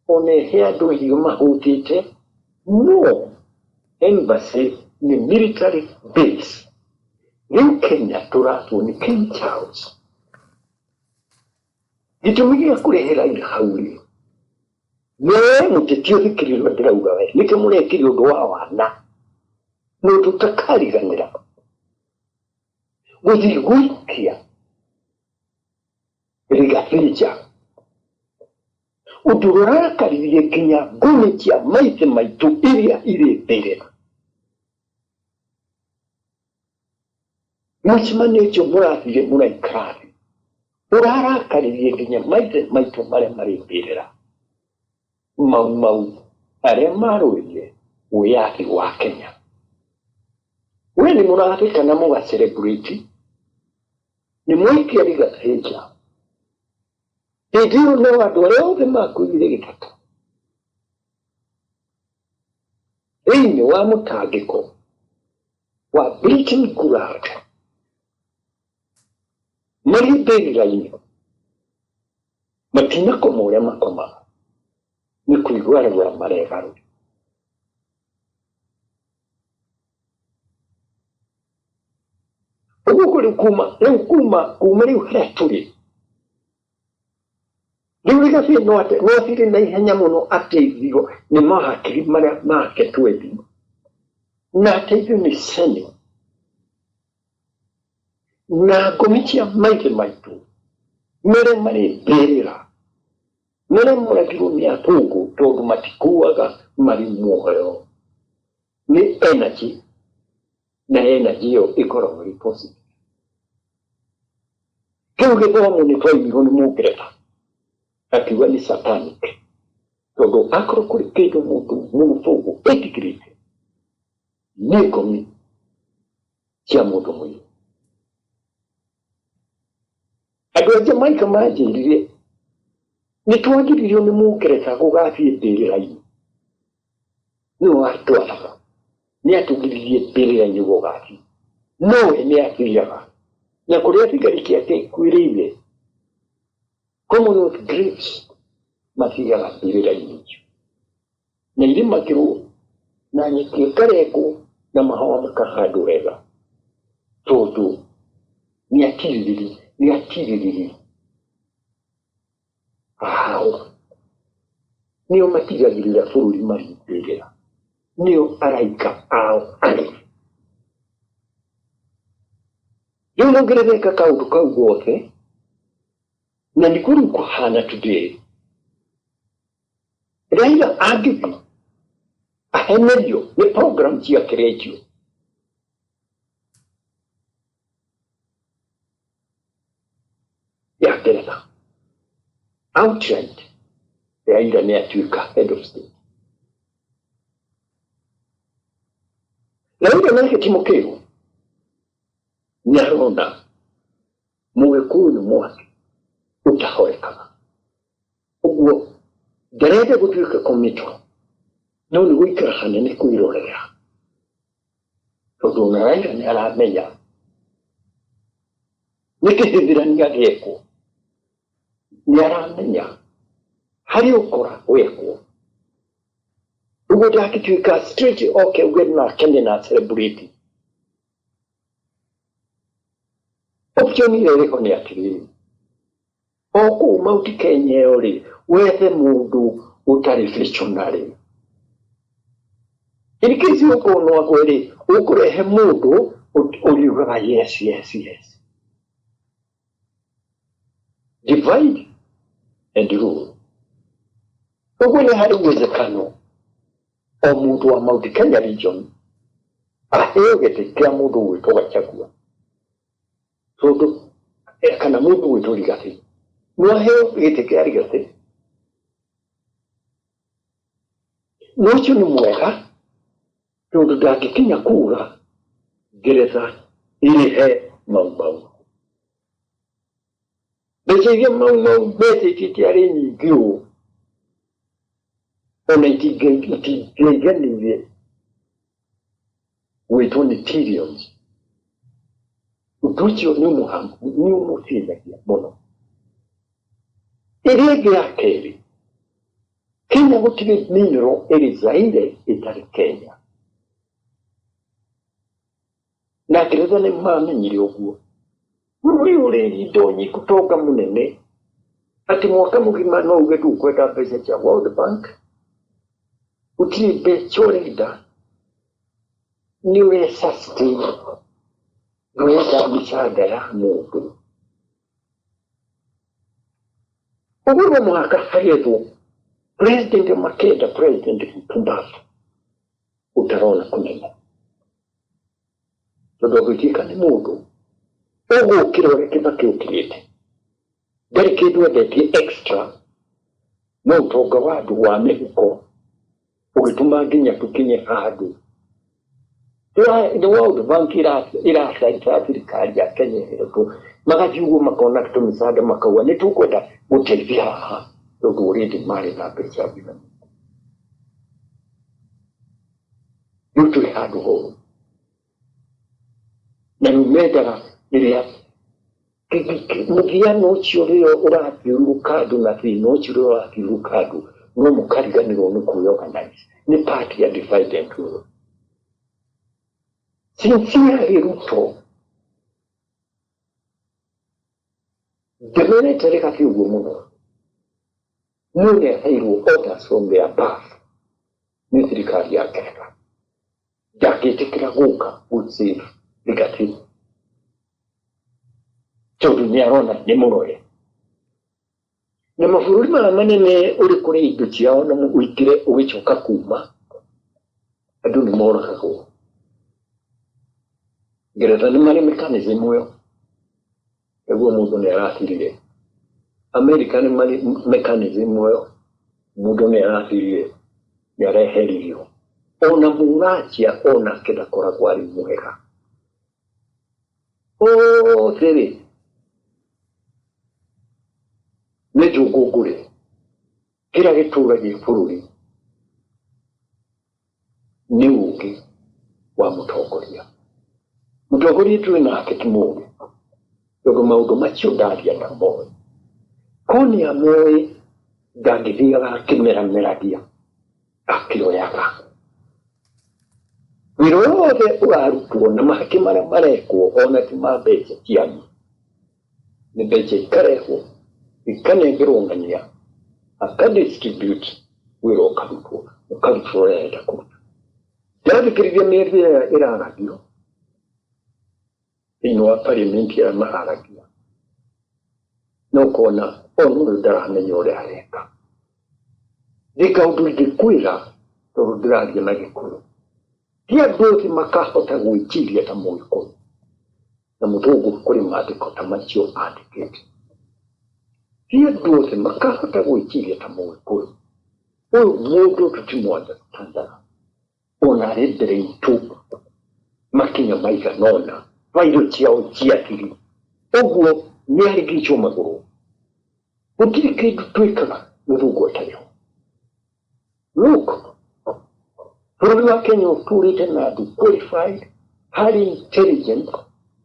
ona ihe andũ irio mahũtĩte. No, embassy nĩ military base. Rĩu Kenya tũratwo nĩ King Charles. Gĩtũmi gĩa kũrehe Raila hau rĩ, we mũteti ũthikĩrĩrio ndĩrauga we nĩkĩ mũrekire ũndũ wa wana no tũtakariganĩra gũthiĩ gũikia Rigathi nja. Ũndũ ũrakaririe nginya ngũĩ cia maithe maitũ iria irĩ mbere. Mũcemanio ũcio mũrathire mũraikara thĩ ũrarakaririe nginya maithe maitũ marĩa marĩ mbere. Mau arĩa marũire wĩyathi wa Kenya. We nĩ mũratheka na mũga celebrate nĩ mwaikia Rigathi nja. Hĩndĩ ĩyo no andũ arĩa othe makuire Gĩthaka thĩinĩ wa mũtangĩko wa Britain Gulag marĩ mbĩrĩra-inĩ matinakoma ũrĩa makomaga nĩ kũigua rĩu maregarũ. Ũguo kũrĩ kuma rĩu harĩa tũrĩ Riuliga fi noate, no fi na ihenya muno ate vigo ni maha kirimara ma ketwebi. Na teivyo ni seni. Na gomitia maite maitu. Mere mari berira. Mere mura kiru ni atugu togu matikuwaga mari muhoyo. Ni energy. Na energy yo ikoro very positive. Kiuge kwa muni toi mihoni mugreta. Akiwa ni satanic. Todo akro kuri kedo mutu mufogo etigrite. Nikomi chia mutu muyo. Adwa Jamaica majirire. Nitwagiririo ni mugreta kugafi eberera yi. No atwara. Ni atugiririe eberera yi kugafi. No ni atuyara. Na kuria tigarikia te kwiriire. Commonwealth Graves mafiga eberera yi. Na ili makiru na nyekareko na mahawa makahadu wega. Todo ni atiriri. Ahao. Niyo matigagirira fururi mari berera. Niyo araika ao ali. Yono gereka kaudu kaugote. Na nikuru kuhana today. Raila agibi. Ahemedio ni program chia kerejo. Ya gereka. Outright. Raila ni atuika head of state. Raila nake Timokeo. Nyarona. Muwekunu mwake. Utahoreka. Ugo. Derede kutuika komito. Noni wikira hanene kuirorera. Todo na Raila ni aramenya. Nikihithira ni ageko. Nyaramenya hari ukora weko ugo dakituika street okay ugena kende na celebrity option ile ko ni atiri oku mauti Kenya ori wethe mundu utari visionary irikisi uko no akwere ukurehe mundu uriuga yes divide and rule. Ugwele hari uwezekano omuntu wa Mount Kenya region ahegete kia mundu wito wachagua. Todo kana mundu wito ligate. Nuaheo gete kia ligate. Nuachu ni mweka. Todo daki Kenya kura gereza ili he mau. Beje mau bete titiare ni gyo. Ona itigani wito ni tirions. Uducho ni umuhamu, ni umufina kia bono. Irege ya keri. Kenya kutiri minero eri zaire itari Kenya. Na kireza ni mame nyirioguo. Ule idonyi kutoka munene. Ati mwaka mugima no ugetu kweta pesa cha World Bank. Utiri bechorida. Niwe sustain. Nweza misaada ya mungu. Uguwa mwaka hayetu. President Makeda, President Mpumbafu. Utarona kunena. Todogutika ni mungu. Ogo kirore kibaki ukirite. Dari kidwa deti extra. No toga wadu wa Mexico. Ugituma ginya tukinye hadu. The World Bank irasa serikali ya Kenya hilo. Magajiugo makona kutumisada makawa nitukwenda utelvia ha. Dogo uridi mali na pesa bila. Yutu hadu ho. Na numedara iria mugia no chioreo urati lukadu na fi no chioreo urati lukadu no mukariganiro no kuyorganize ni party ya divide and rule. Sincerely Ruto demene tereka fi ugomuno non yaheirwo orders from the above nĩ thirikari ya Ngeretha ndangĩtĩkĩra gũka gũsave legacy tondũ nĩarona nĩ mũroe na mabũrũri maya manene ũrĩ kũrĩ indo ciao na ũingĩre ũgĩcoka kuma andũ nĩ moragagwo. Ngeretha nĩ marĩ mechanism ĩyo nĩguo mũndũ nĩ arathirire. Amerika nĩ marĩ mechanism ĩyo mũndũ nĩ arathirire nĩ areheririo. Ona mũracia onake ndakoragwo arĩ mwega. Thĩrĩ nĩ njũngũngũre kĩrĩa gĩtũũragia bũrũri nĩ ũũgĩ wa mũtongoria. Mũtongoria tũrĩ nake ti mũũgĩ tondũ maũndũ macio ndaria na moĩ. Korwo nĩ amoĩ ndangĩthiaga akĩmerameragia akĩoyaga. Wĩra wothe ũrarutwo na mahaki marĩa marekwo ona ti ma mbeca cianyu. Nĩ mbeca ikarehwo ikanengerwo ng'ania akadistribute wĩra ũkarutwo ũkarutwo ũrĩa arenda kũruta. Ndathikĩrĩria mĩeri ĩrĩa ĩraragio thĩinĩ wa parliament ya maharagia no kuona ũyũ ndaramenya ũrĩa areka. Nĩ kaũndũ ingĩkwĩra tondũ ndĩraria na Gĩkũyũ. Ti andũ othe makahota gwĩciria ta Mũgĩkũyũ na mũthũngũ kũrĩ maandĩko ta macio andĩkĩte. Ti andũ othe makahota gwĩciria ta Mũgĩkũyũ. Ũyũ mũndũ tũtimwandaga ona arĩ mbere itũ makinya maigana ũna vairũ ciao ciathiri. Ũguo nĩ arigicwo magũrũ. Gũtirĩ kĩndũ twĩkaga mũthũngũ atarĩ ho. Look, bũrũri wa Kenya ũtũrĩte na andũ qualified, highly intelligent,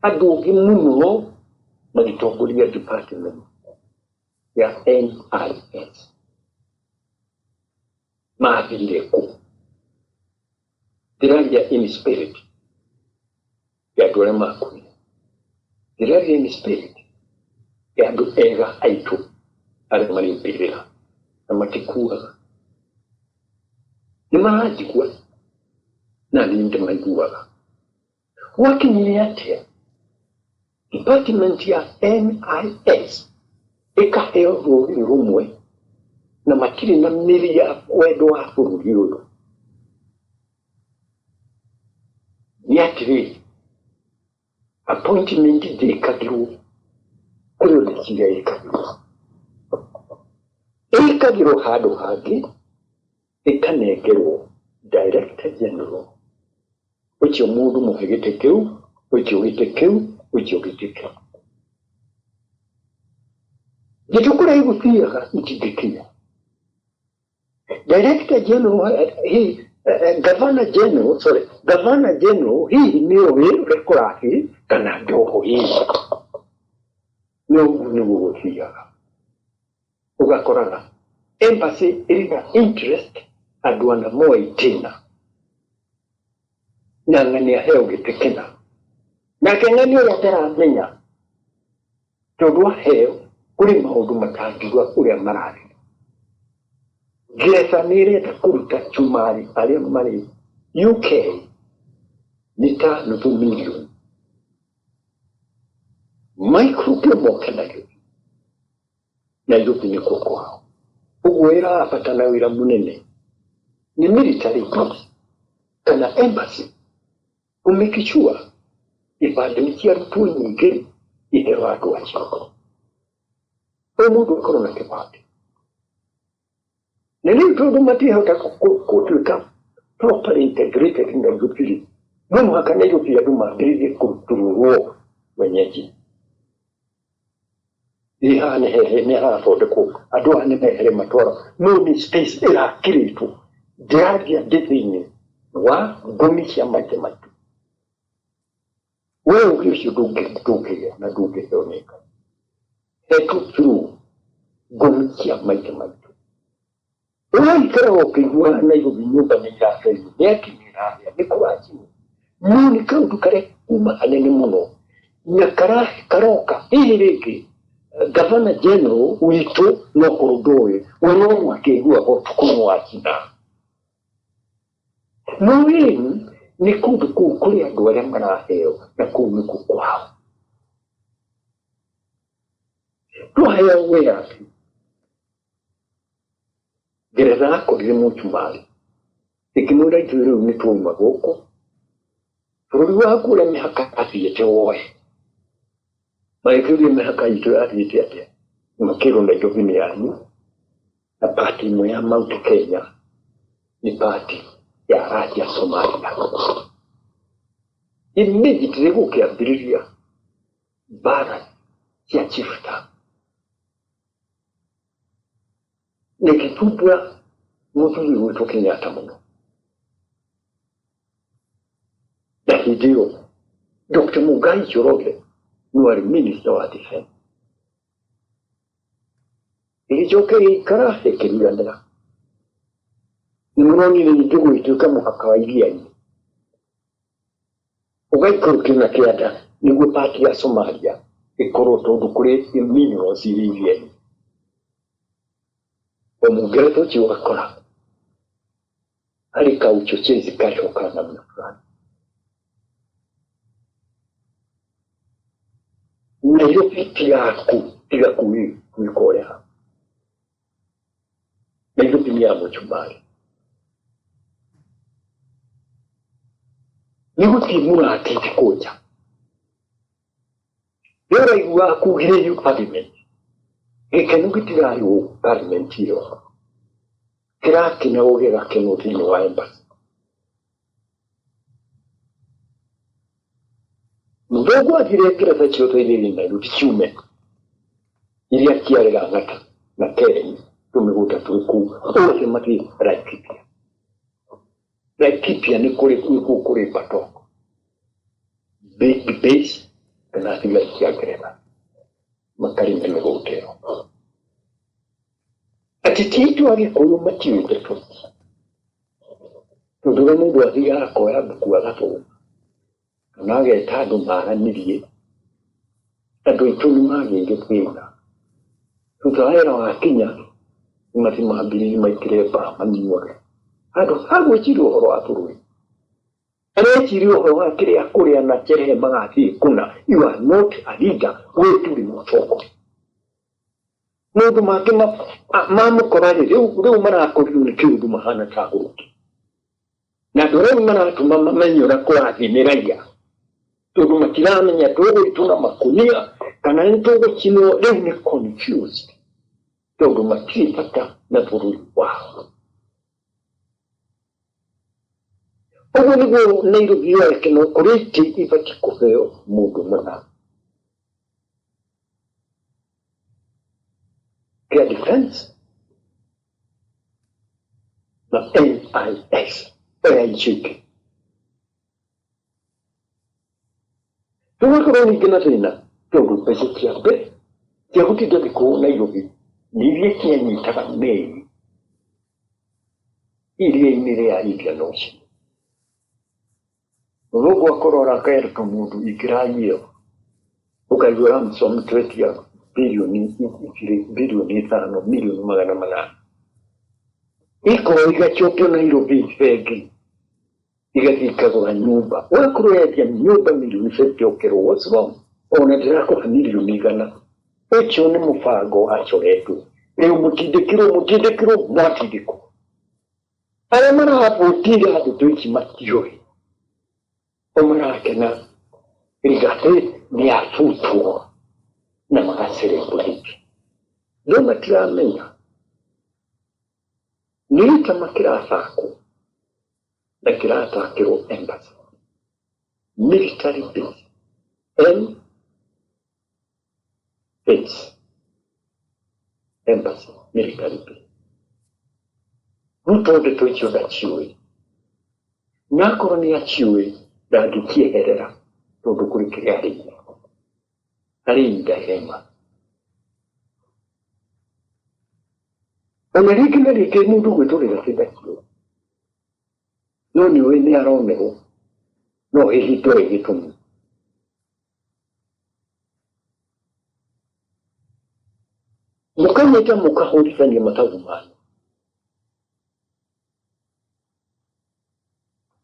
andũ ũngĩ mũno magĩtongoria department ya NIS. Mathirire kũ? Ndĩraria in spirit ya andũ arĩa makuire. Ndĩraria in spirit ya andũ ega aitũ arĩa marĩ mbĩrĩra na matikuaga. Nĩ maranjigua na niĩ ndĩmaiguaga. Gwakinyire atĩa department ya NIS ĩkaheo rũrĩrĩ rũmwe na matirĩ na mĩri ya wendo wa bũrũri ũyũ? Nĩ atĩrĩrĩ, appointment ndĩkagĩrwo kũrĩ ũrĩa ciira ĩkagĩrwo. Ĩkagĩrwo handũ hangĩ ĩkanengerwo director general. Ũcio mũndũ mũhe gĩtĩ kĩu, ũcio gĩtĩ kĩu, ũcio gĩtĩ kĩu. Gĩtĩ kũrĩa igũthiaga itingĩkinya. Director general, Governor General hihi nĩ ũĩ ũrĩa kũrathiĩ kana ndoho hihi. Nĩ ũguo nĩguo gũthiaga. Ũgakoraga embassy ĩrĩ na interest andũ ana moĩ tena na ng'ani aheo gĩtĩ kĩna. Nake ng'ani ũrĩa ndaramenya tondũ aheo kũrĩ maũndũ matangiuga ũrĩa marathiĩ. Ngeretha nĩ ĩrenda kũruta cumari arĩa marĩ UK nĩ ta nuthu milioni. Michael Gilmore nayo Nairobi nĩkuo kwao. Ũguo ĩrabatana wĩra mũnene nĩ military base kana embassy to make sure ibandĩ nĩ ciarutwo nyingĩ iheo andũ acio. Ũyũ mũndũ akorwo na kĩbandĩ. Na rĩu tondũ matihota gũtuĩka properly integrated in Nairobi, no mũhaka Nairobi andũ mambĩrĩrie kũrutũrũrwo wenyeji. Haha nĩ harathondekwo andũ aya nĩ mehere matwara no nĩ space ĩrakĩrĩtwo ndĩraria ndĩ thĩinĩ wa ngũmi cia maitĩ maitũ. Wee ũgĩ ũcio ndũngĩgĩa na ndũngĩthoneka. Hetwo through ngũmi cia maitĩ maitũ. Ũraikara ũkĩiguaga Nairobi nyũmba nĩ iratherio nĩ akinyi ĩrahĩa nĩ kũranjinwo. No nĩ kaũndũ karĩa kuma hanene mũno na karoka hihi rĩngĩ Gavana General witũ no kũrũndũĩ we no mwakĩigua ũtukũ wakina no rĩu nĩ kũndũ kũu kũrĩ andũ arĩa maraheo na kũu nĩ kũu kwao twaheo wĩyathi Ngeretha akorire mũcumarĩ ĩkĩmwĩra ithuĩ rĩu nĩ twauma gũkũ bũrũri waku ũrĩa mĩhaka athiĩte woe magĩkĩũria mĩhaka itũ athiĩte atĩa makĩrwo Nairobi nĩ yanyu na pati imwe ya Mount Kenya nĩ pati ya Raja Somalia immediately gũkĩambĩrĩria mbara cia chieftain nĩgĩtumbũra mũthuri witũ Kenyatta mũno na hĩndĩ ĩyo Dr. Mugai Njoroge nĩ warĩ minister wa defense ĩgĩcoka ĩgĩikara ĩkĩriganĩra nĩmũronire ningĩ gwĩtuĩka mũhaka wa iria-inĩ ũgaikũrũkio na kĩanda nĩguo pati ya Somalia ĩkorwo tondũ kũrĩ minerals irĩ iria-inĩ Mũngeretha ũcio ũgakora harĩ kauchochezi kacoka namna fulani Nairobi tiga kuikorea Nairobi ni ya mũcumarĩ nĩ gũtimũra atĩte kũnja nĩũraigua kugire parliament gĩkeno gĩtirarĩ gũkũ parliament ĩyo kĩrakena gũgĩgakeno thĩinĩ wa embassy mũthũngũ athire Ngeretha ciothe irĩ Nairobi ciume iria ciarĩ Lang'ata na Kenya tũmĩgũnda twĩ kũu othe mathiĩ Laikipia nĩ kũrĩ Batok big base kana thigari cia Ngeretha makarĩme mĩgũnda ĩyo atĩ itu Agĩkũyũ matiũĩte tondũ we mũndũ athiaga akoya mbuku agathoma kana ageta andũ maranirie andũ aitũ nĩmagĩire thĩna thutha wa wĩra wakinya nĩmathiĩ mambĩrĩrie maingĩre bara manyuage handũ ha gwĩciria ũhoro wa bũrũri areciria ũhoro wa kĩrĩa kũrĩa na Cherehe magathiĩ kũna you are not a leader we tũrĩ mũtongoria mũndũ make mamũkora rĩu marakorirwo nĩ kĩũndũ mahana ta hũrũki na andũ arĩa maratũma mamenye ũrĩa kũrathiĩ nĩ raiya tondũ matiramenya tũgũitũra makũnia kana nĩ tũgũcinwo rĩu nĩ confused tondũ matirĩ bata na bũrũri wao ũguo nĩguo Nairobi yoekeno kũrĩ itĩ ibatiĩ kũheo mũndũ mũna kĩa defense na NIS OIG tũgakorwo ningĩ na thĩna tondũ mbeca cia mbere cia gũtinda thikũ Nairobi nĩ iria cianyitaga meri iria-inĩ rĩa Indian Ocean mũthũngũ akorora akaereka mũndũ ingĩragio ũkaigua ransom twetia bilioni 5 milioni 800 ikorwo igacokio Nairobi bengi igathiĩ ikagũra nyũmba wakorwo yendia nyũmba milioni 50 ũkerwo what's wrong ona ndĩrakũha milioni 100 ũcio nĩ mũbango wacoretwo rĩu mũtindĩkirwo mwatindĩkwo arĩa marabũtire andũ tũici matiũĩ marakena Rigathi nĩafutwo na magacelebrate no matiramenya nĩ gĩtama kĩrathakwo na kĩrathakĩrwo embassy military base embassy military base tondũ tũicio ndaciũĩ na akorwo nĩ aciũĩ ndangĩkĩeherera tondũ kũrĩ kĩrĩa harĩ ihinda irema ona rĩngĩ na rĩngĩ mũndũ gwĩtũrĩra ndaciũĩ no nĩũĩ nĩ aronerwo no hihi ndoĩ gĩtũmi mukanyeta mukahulizania matagumano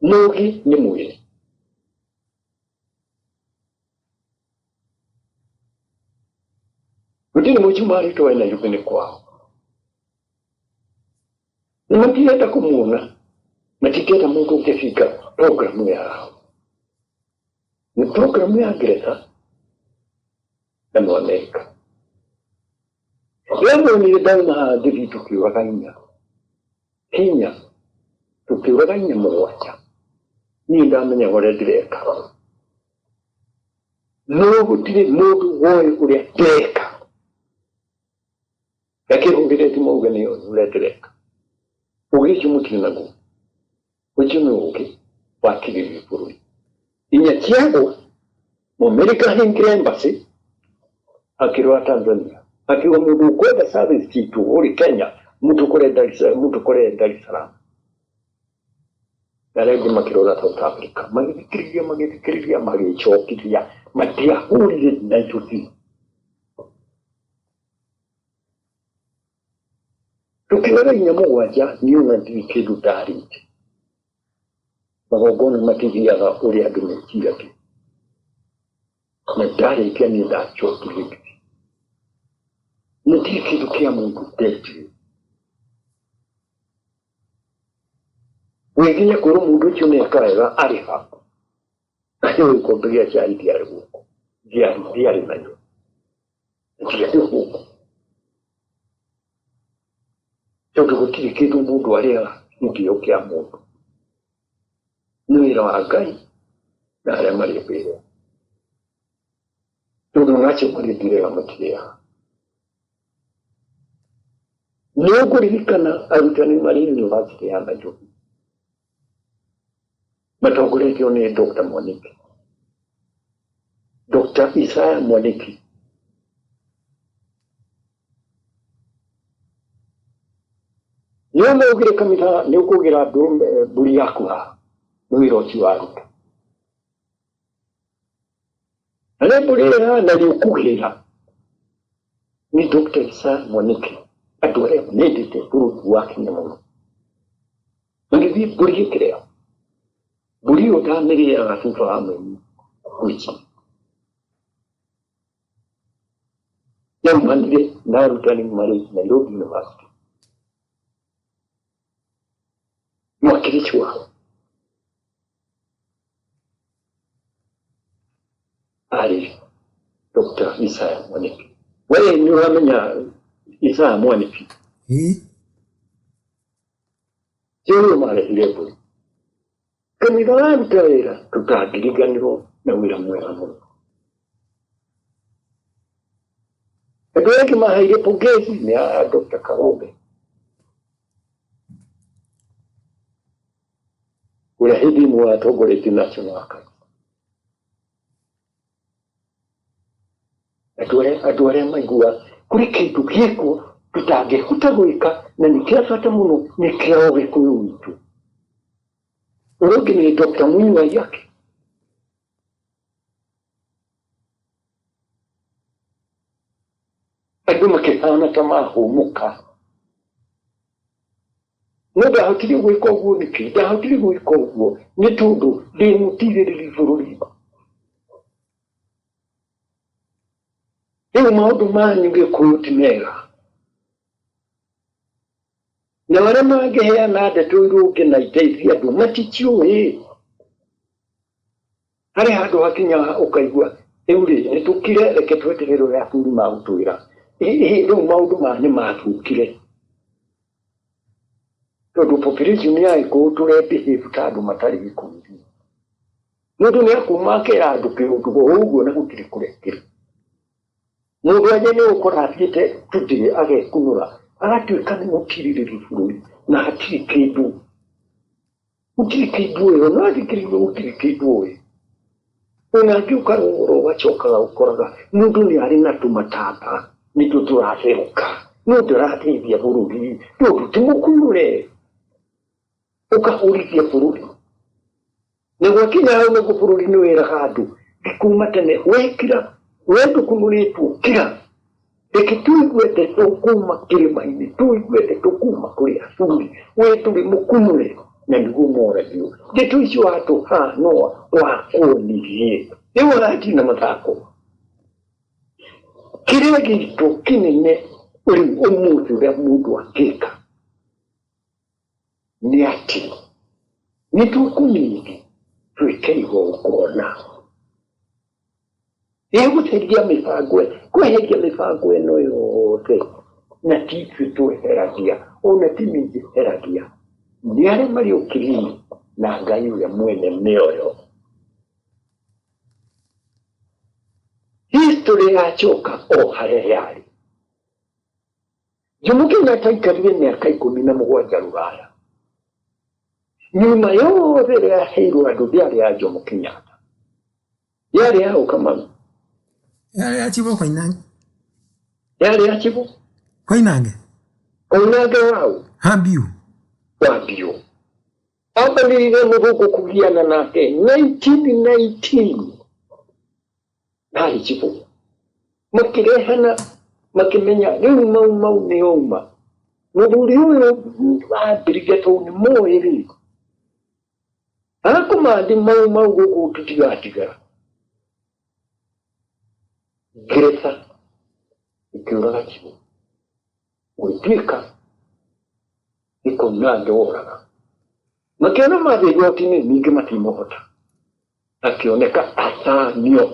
mugi ni mwili Mutini mwichumari tuwa ina yukini kwao. Matieta kumuna, matiteta mungu ukefika programu ya ni programu ya Greta na Amerika. Leo ni dana divi tukiwa Kenya tukiwa Kenya mwacha. Ni ndamenya wale direka. Nugu tini nugu woe ule direka. Yake ungireti mauga ni ule direka. Ugichi mutini nagu. Uchimi ugi wakili vipurui. Inya Tiago, Amerika hinkire embassy, akiwa Tanzania. Akiwa mudu kwenda service kitu uli Kenya, mutu kore Dar es Salaam. Nalegi makirora South Africa. Magifikiria, magichokiria, matia uli na tuti. Tukiwala inyamu waja, niyo na dikidu dariti. Magogona mativi ya uli adumetia ki. Na dari kia ni da choki. Nadikidu kia mungu deji. Wengine kuru mungu chune kaega ariha. Ayo ikombria chari diari huko. Diari nanyo. Diari huko. Choki kutiri kidu mungu waria ngiyo kia mungu. Nuira wagai na ale maripire. Tudo ngache maripire la matiria. Nugu rikana arutani Marine University ya Nairobi. Matogoleti one Dr. Mwaniki. Dr. Isaya Mwaniki. Niyo ugire kamita niukugira buri yakuha. Nuirochi waruka. Ale buri ya naliukuhira. Ni Dr. Isaya Mwaniki. Adore nedite buru waki nyamuno. Ngivi buri kireo. Buri oda neri ya gatunto ame kuichi. Yamandire narutani Marine Nairobi University. Mwakilishi wao. Ali Dr. Isaya Mwaniki. Wewe ni wamenya Isaya Mwaniki. Sio male lepo. Kamidala mtaera tutagiriganiro na wira mwera mu. Ebe ki mahaire pogezi ni a Dr. Karobe. Ula hidi mwa togoleti national archive. Adore maigua kuri kintu kieko tutage hutagwika na nikiafata muno nikiaoge kuyu witu. Urogi ni Dr. Mwinyi wa yake. Aduma kehana kama humuka. Noda hatiri wiko ugo niki, da hatiri wiko ugo, nitudu, di mutire li fururi. Ewa maudu maani nge kuyotimera. Na wale maage hea nada tuiru uke na itaisi ya dumati chiyo hee. Hare hado hakinya ukaigua. Eure, nitukire leke tuwete hero ya kuri mautuira. Ewa maudu maani maatukire. Todo population ya iko tulete hefutadu matari bikunzi. Mudu ni akumake ya dukirutuko hugo na kutirikulekiri. Mudu ajene ukora atite tutiri age kunura. Aratuikane mutiriri fururi na hatiri kidu. Utiri kidu ero na atiri utiri kidu e. Unajuka ngoro wachoka ukoraga. Mudu ni arina tumatata. Nituturafeuka. Mudu rati vya fururi. Mudu tumukunure. Ukahurikia fururi. Na wakinya haume kufururi niwera hadu. Dikumatane wekira. Wedu kumulitu kira. Reke tuiguete tũkuma kĩrĩma-inĩ, tuiguete tũkuma kũrĩ Ashuri, we tũrĩ mũkumũre na nĩguo moragio. Ndeto icio watũhanwo wakuonirie. Rĩu aratina mathako. Kĩrĩa gĩtũ kĩnene rĩu ũmũthĩ ũrĩa mũndũ angĩka nĩ atĩ nĩtũkũmĩige twĩke igongona. Egũteithia mĩbango, kweheria mĩbango ĩno yothe na ti ithuĩ tweheragia, ona ti mĩingĩ heragia. Nĩ arĩa marĩ ũkirĩrĩria na Ngai ũrĩa mwene mĩoyo. History yacoka o harĩa yarĩ. Jomo Kenyatta aikarire mĩaka 17 Rũraya. Nyuma yothe ĩrĩa yaheirwo andũ ndĩarĩ ya Jomo Kenyatta, yarĩ ya Ũkamau. Yarĩ ya Chibo Koinange. Yarĩ ya Chibo Koinange. Koinange wao. Hambiu. Wambio. Abalire mũthũngũ kũgiana nake 1919. Nari Chibo. Makĩrehana makĩmenya rĩu mau nĩ ouma. Mũthuri ũyũ ambĩrĩria tondũ nĩ moĩ rĩ. Akomandi mau gũkũ tũtigatigara. Ngeretha ĩkĩũraga Chibo. Gũtuĩka Koinange oraga. Makĩona mathiĩ igoti-inĩ ningĩ matimũhota. Akĩoneka athanio.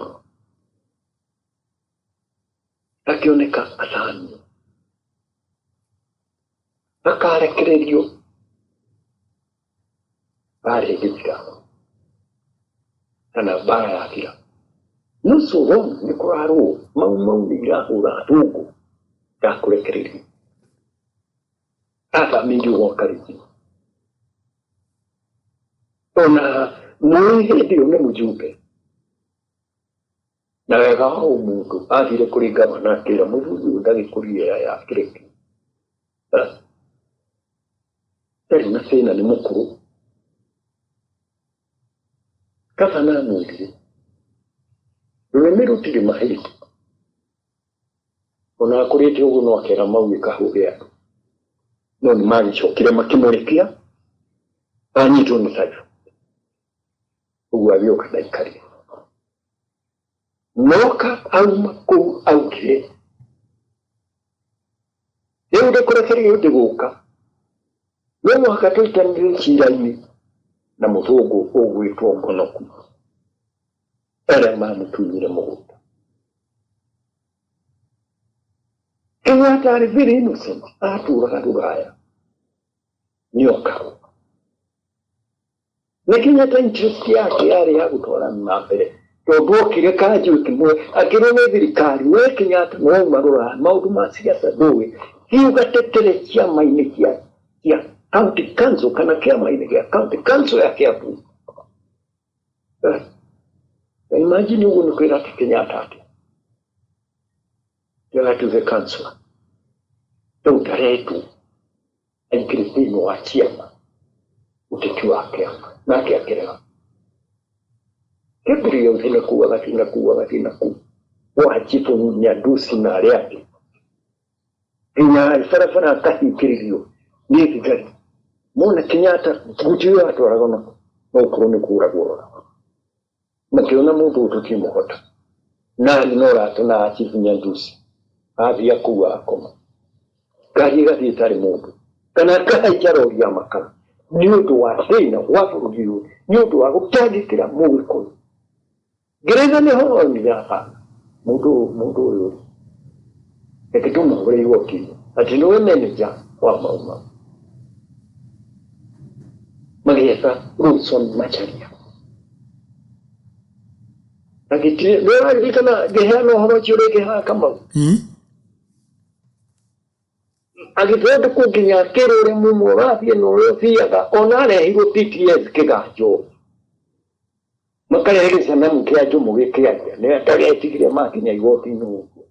Akarekererio. Barĩ gĩthira. Kana bara yathira. Nusu romu nĩ kũrarwo mau nĩ irahũra athũngũ ya kũrekererio. Athamĩirio gwa Karĩithĩ. Ona mũĩ hĩndĩ ĩyo nĩ mũjumbe. Na wega wa mũndũ athire kũrĩ ngavana akĩra mũthuri ũyũ ndagĩkũrire ya kĩreki. Ndarĩ na thĩna nĩ mũkũrũ. Gavana amwĩrire rũrĩmĩ rũtirĩ mahĩndĩ. Ona akũrĩte ũguo no akera mau ĩkahũre andũ. No nĩ magĩcokire makĩmũrekia anyitwo nĩ Sayo. Ũguo agĩũka ndaikarire. Noka auma kũu augire rĩu ndĩkũrekererio ndĩgũka. No mũhaka tũitanire cira-inĩ na mũthũngũ ũgwĩtwo Mũnoku arĩa mamũtunyire mũgũnda. Kenyatta arĩ very innocent, atũũraga Rũraya nĩoka. Na Kenyatta interest yake yarĩ ya gũtwarana na mbere. Tondũ okire kanjũ kĩmwe akĩrwo nĩ thirikari we Kenyatta no uma Rũraya maũndũ ma siasa ndũĩ. Hiĩ ũgatetere kĩama-inĩ kĩa county council kana kĩama-inĩ gĩa county council ya Kiambu. Imagine ũguo nĩ kwĩra atĩ Kenyatta atĩ yagatuze councillor. Rĩu ndaretwo aingĩre thĩinĩ wa kĩama ũteti wa kĩama nake akĩrega. Kĩambĩrĩria ũthina kuuga wajibu Nyadusi na arĩa angĩ. Nginya barabara akahingĩrĩrio nĩ thigari. Mona Kenyatta gũtirĩ atwaraga no ũkorwo nĩ kũragwo. Makĩona mũndũ tũtimũhota. Na noratũ na Chief Nyadusi athiĩ akuua akoma. Ngari ĩgathiĩ ĩtarĩ mũndũ. Kana akahaikia rori ya makara. Nĩ ũndũ wa thĩna wa bũrũri ũyũ. Nĩ ũndũ wa gũtangĩkĩra Mũgĩkũyũ. Ngeretha nĩho onire mũndũ ũyũ. Reke tũmũhũre igoti-inĩ. Atĩ nĩwe manager wa Mau. Magĩetha Wilson Macharia. Nĩwaririkana ngĩheana ũhoro ũcio rĩngĩ haha Kamau. Agĩthondekwo nginya kĩrũre mũmwe wathiĩ na ũrĩa ũthiaga ona arehirwo TTS kĩganjo. Makarehe gĩcanamu kĩa Jomo gĩkĩaria nĩ ataretigire makinya igoti-inĩ ũguo.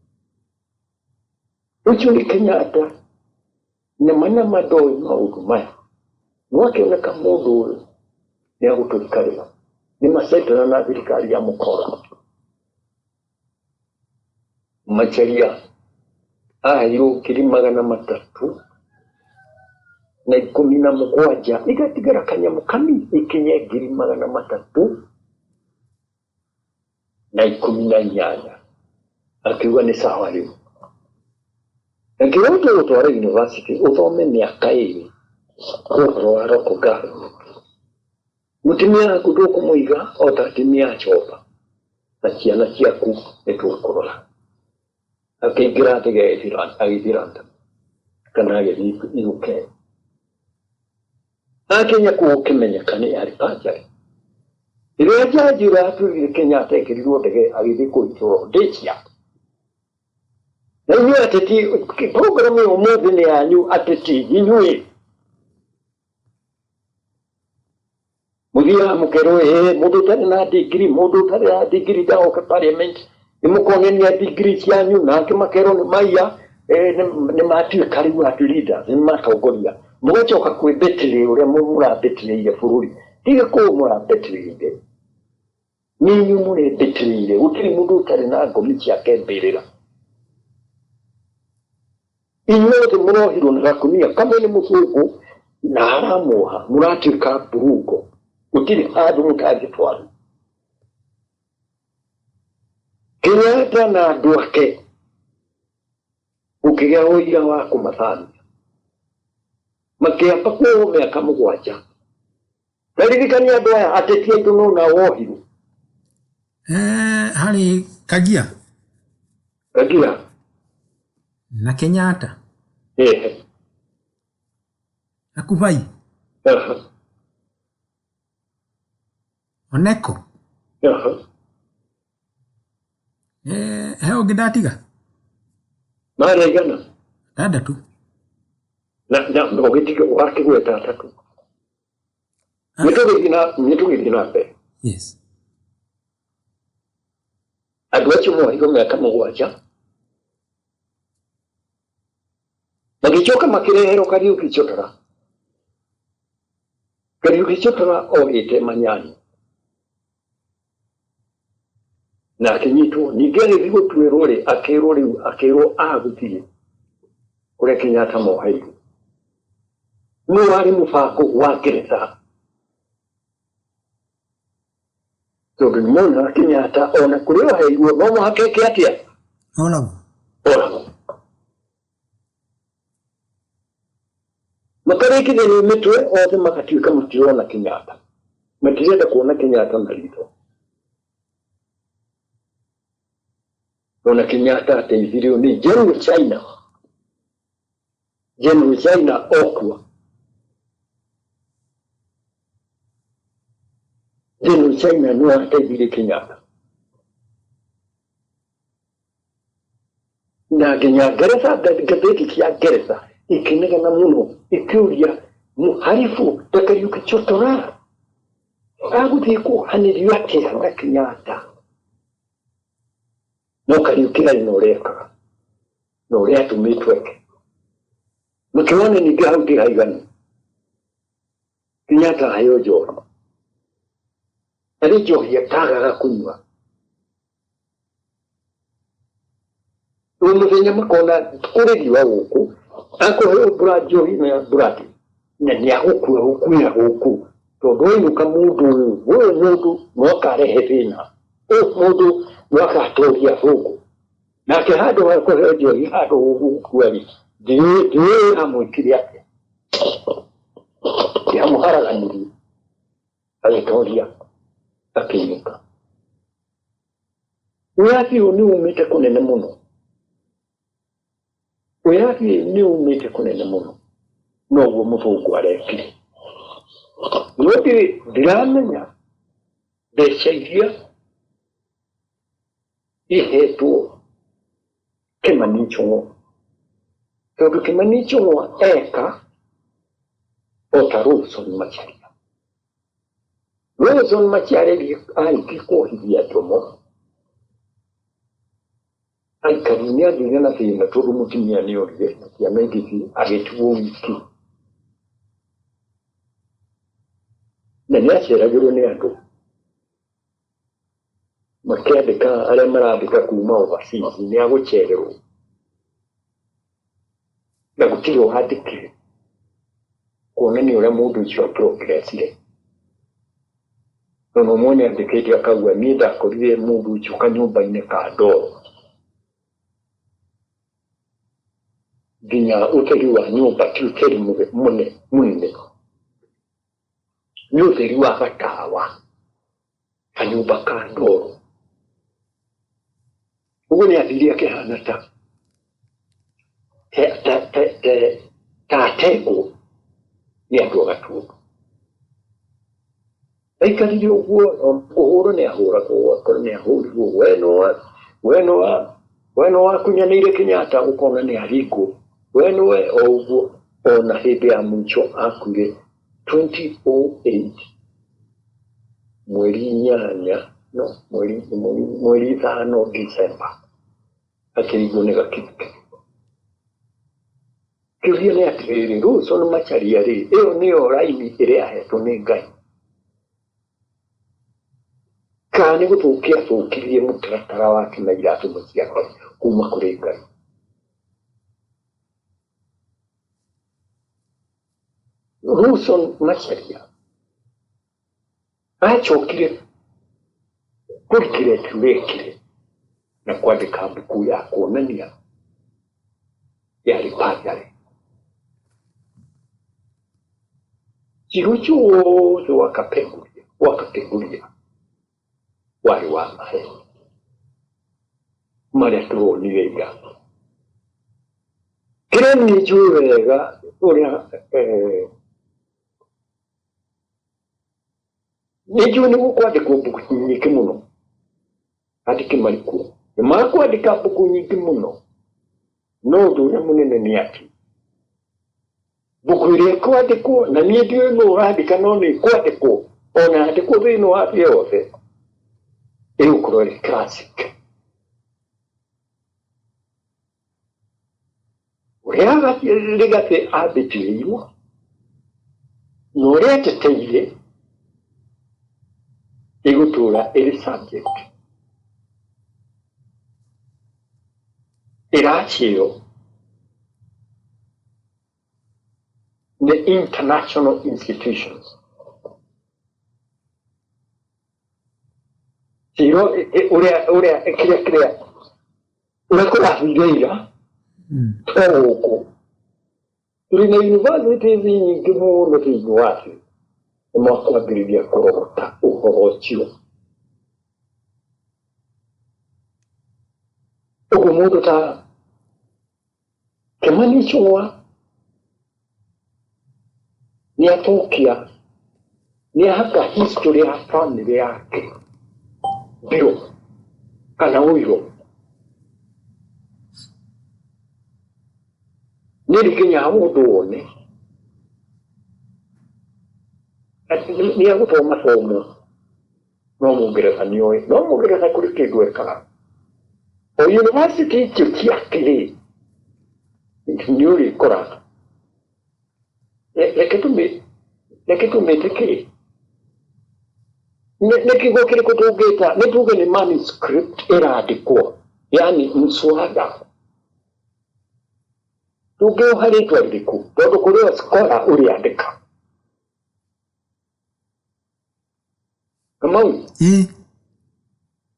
Ũcio nĩ Kenyatta nyama ndoĩ maũndũ maya. No akĩoneka mũndũ ũyũ nĩagũtũrikarĩra. Nĩ macetana na thirikari ya mũkora. Macharia aheirwo 3,300 na 17 igatigara kanyamu kami ikinye 3,300 na 18 akiuga nĩ sawa rĩu. Angĩrwo gũtwara university ũthome mĩaka 2 gũkorwo aroko government mutimia ndũkũmũiga o ta timia chopa na ciana ciaku nĩtũkũrora akĩingĩra ndege agĩthiranda kana agĩthiĩ UK akenya kũkĩmenyeka nĩ arĩ kanjarĩ rĩrĩa jaji ũratũrire Kenyatta ekĩrirwo ndege agĩthiĩ kũhithwo Rhodesia na inyuĩ ateti program ĩyo ũmũthĩ nĩ yanyu ateti inyuĩ muthia mukero mũndũ ũtarĩ na degree mũndũ ũtarĩ na degree ndagoka parliament nĩmũkonania degree cianyu nake makero nĩ maiya nĩ matuĩka rĩu andũ leaders nĩ matongoria mũgacoka kwĩbetĩrĩ ũrĩa mũrabetĩrĩire bũrũri tiga kũu mũrabetĩrĩire ninyu mũrebetĩrĩire gũtirĩ mũndũ ũtarĩ na ngomi ciake mbĩrĩra inyuothe mũrohirwo na gakumia kamwe nĩ mũbũngũ na aramuoha mũratuĩka burungo gũtirĩ handũ mũtangĩtwara Kenyatta na andũ ake ũkĩgĩa ũira wa kũmathamia makĩamba kuohwo mĩaka 7 ndaririkania andũ aya ateti aitũ no na wohirwo harĩ Kagia na Kenyatta na Kubai Oneko he ũngĩ ndatiga maregana tandatu na ũgĩtiga wakĩgweta atatũ nĩtũgĩthiĩ na mbere yes andũ acio mohirwo mĩaka 7 magĩcoka makĩreherwo Kariuki Chotora ohĩte Manyani na akĩnyitwo ningĩ agĩthiĩ gũtuĩrwo rĩ akĩrwo agũthiĩ kũrĩa Kenyatta moheirwo nĩ warĩ mũbango wa Ngeretha tondũ nĩmona Kenyatta ona kũrĩa oheirwo no mũhaka eke atĩa oragwo makarĩkithĩrio mĩtwe othe magatuĩka matirona Kenyatta matirenda kuona Kenyatta na ritho ona Kenyatta ateithirio nĩ General China okua General China nĩ ateithirie Kenyatta na nginya Ngeretha ngathĩti cia Ngeretha ikinegana muno ikiuria muharifu ta Kariuki Chotora agũthiĩ kũhanĩrio atĩa na Kenyatta no Kariuki arĩ na ũrekaga na ũrĩa atũmĩtwo eke mũkĩona ningĩ hau ndĩraigana Kenyatta aheo njohi arĩ njohi atagaga kũnyua mũthenya makona kũrĩ riũa gũkũ akũheo mbura njohi na mburati na nĩagũkua gũkuĩra gũkũ tondũ ũinũka mũndũ no akarehe thĩna mũndũ no akatoria bũngũ nake handũ ha kũheo njohi handũ gũkua-rĩ ndiũĩ amwĩkire atĩa amũharaganirie agĩtoria akĩinũka wĩyathi ũyũ nĩ umĩte kũnene mũno noguo mũthũngũ arekire no ndiramenya mbeca iria ihetwo Kimani Ichung'wa tondũ Kimani Ichung'wa eka o ta Wilson Macharia arĩkia kũhithia njomo aikari nĩ athire na thĩna tondũ mũtumia nĩ orire ciana ingĩ agĩtuo wiki na nĩ aceragĩrwo nĩ andũ makĩandĩka arĩa marandĩka kuma overseas nĩ agũcererwo na gutiri uhandikire kuonania uria mundu ucio progressire no mwene andikite akagwa niĩ ndakorire mundu ucio kanyumba-inĩ ka ndoro nginya ũtheri wa nyũmba ti ũtheri mũnene nĩ ũtheri wa gatawa kanyũmba ka ndoro ũguo nĩ athire akĩhana ta ategwo nĩ andũ a Gatundu aikarire ũguo ũhũro nĩ ahũragwo akorwo nĩ ahũrirwo we no wakunyanĩire Kenyatta ũkona nĩ aringwo we nowe o ũguo ona hĩndĩ ya mũico akuire 2008 mweri 5 December akĩringwo nĩ gakĩthĩ kĩũria nĩ atĩrĩrĩ Wilson Macharia rĩ ĩyo nĩyo raini ĩrĩa ahetwo nĩ Ngai kana nĩ gũthũkia athũkirie mũtaratara wake na iratũ ciake kuma kũrĩ Ngai Wilson Macharia acokire kũrikire turekire na kwandĩka mbuku ya kuonania yarĩ padre ciuchu wothe wakapenguria warĩ wa maheni marĩa tũronire ira kĩrĩa niĩ njũĩ wega ũrĩa nĩnjũĩ nĩ gũkwandĩkwo mbuku nyingĩ mũno andĩki marĩkuo nĩ makwandĩka mbuku nyingĩ mũno no ũndũ ũrĩa mũnene nĩ atĩ mbuku ĩrĩa ĩkwandĩkwo na niĩ ndiũĩ nũ ũrandĩka no nĩ ĩkwandĩkwo ona andĩkwo thĩinĩ wa thĩ yothe ĩgũkorwo ĩrĩ classic ũrĩa Rigathĩ ambĩtĩrĩirwo na ũrĩa eteteire ĩgũtũũra ĩrĩ subject ĩracĩo the international institutions ciro ũrĩa kĩrĩa kũrathire ira gũkũ tũrĩ na universities nyingĩ mũno thĩinĩ wa thĩ nĩ makwambĩrĩria kũrogota ũhoro ũcio ũguo mũndũ ta Kimani Ichung'wa nĩ athũkia nĩ ahaka history ya family yake mbiro kana ũiro nĩ rĩkinya mũndũ wone nĩ agũthoma somo no Mũngeretha nĩoĩ no Mũngeretha kũrĩ kĩndũ ekaga o university icio ciake nĩ ũrĩkoraga reke tũmĩtĩkĩre nĩ kiugo kĩrĩkũ tũngĩta nĩ tuge nĩ manuscript ĩrandĩkwo yani mswada tũngĩoha rĩtwa rĩrĩkũ tondũ kũrĩ o scholar ũrĩandĩka Kamau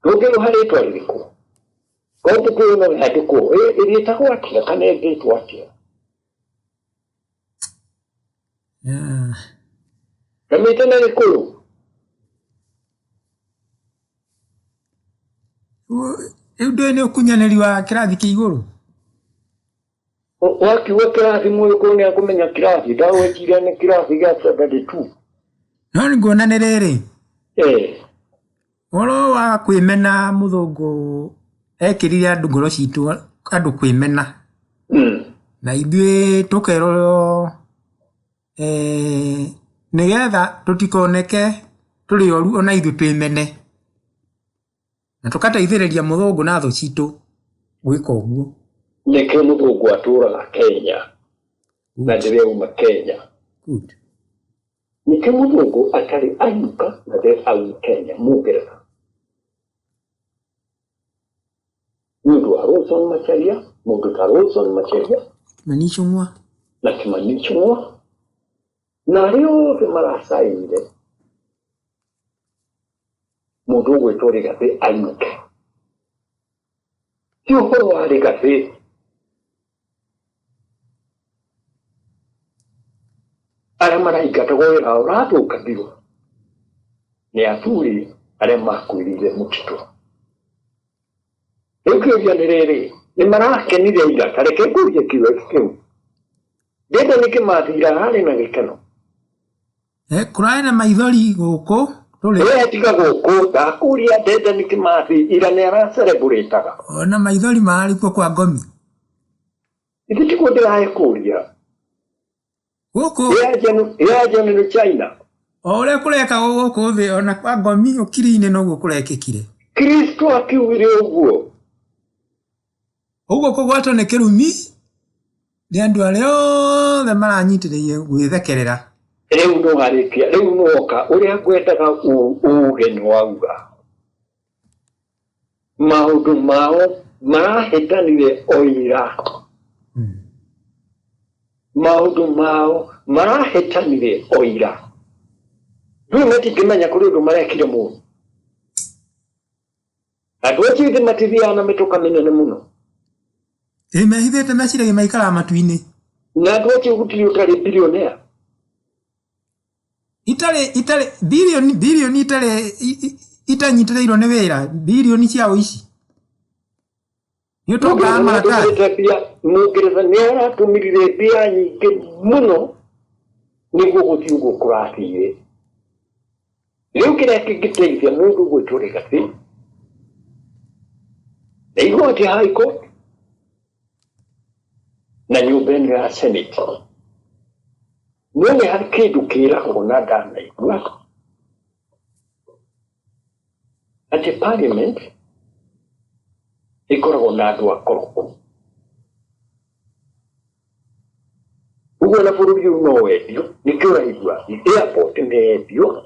tũngĩoha rĩtwa rĩrĩkũ tondũ kũrĩ no rĩandĩkwo ĩrĩtagwo atĩa kana ĩngĩtwo atĩa kamĩte na Gĩkũyũ rĩu ndũĩ nĩ ũkunyanĩri wa kĩrathi kĩa igũrũ wakiuga kĩrathi mũndũ nĩ akũmenya kĩrathi ndaweciria nĩ kĩrathi gĩa secondary 2 no nĩ nguona nĩ rĩrĩ ũhoro wa kwĩmena mũthũngũ ekĩrire andũ ngoro citũ andũ kwĩmena na ithuĩ tũkerwo nĩgetha tũtikoneke tũrĩ oru ona ithuĩ twĩmene na tũkateithĩrĩria mũthũngũ na thũ citũ gwĩka ũguo nĩkĩo mũthũngũ atũraga Kenya na ndĩreuma Kenya nĩkĩo mũthũngũ atarĩ ainũka na ndĩrauma Kenya Mũngeretha nĩ ũndũ wa Wilson Macharia mũndũ ta Wilson Macharia Manichungwa. Na kimanichungwa. Na leo kimarasaire. Mundu wetore gabe ainuke. Tio horo ari gabe. Ara maraika tagoera orato kabiro. Ne aturi are makwirire mutito. Ekyo byanere ni marake ni deida kareke kuye kiwe kiwe. Dede nikimathira hali na gikeno. Kuraina maithori guko tole. Tiga guko dakuria dede nikimathi ira ne ara celebrataga. Ona maithori mahali kwa ngomi. Iki ko ndiraye kuria. Guko ya jenu China. Ore kureka guko thi ona kwa ngomi ukiri-ine no gukurekekire. Kristo akiwire uguo. Uguo kugwatwo ni kirumi ni andu areo the maranyitiriye gwithekerera. Riu no harikia riu no oka uria ngwendaga ugeni wauga. Maundu mao marahetanire oira. Maundu mao marahetanire oira. Riu matingimenya kuri undu marekire muno. Andu acio thi matithiana mituka minene muno. Mehithite meciragia maikara matu-ini. Na andu acio gutiri utari billionaire. Itare billion itare itanyitireirwo ni wira billion ciao ici. Ni utonga maraka. Mugereza ni aratumirire bia nyingi muno niguo guthi uguo kurathire. Riu kiria kingiteithia mundu gwitũre gathi. Na igoti high court na nyumba ya Senate. Mwene hari kindu kiragwo na ndanaigua ati parliament ikoragwo na andu akoroku. Uguo na bũrũri ũyũ no wendio nĩkĩo ũraigua airport nĩ yendio,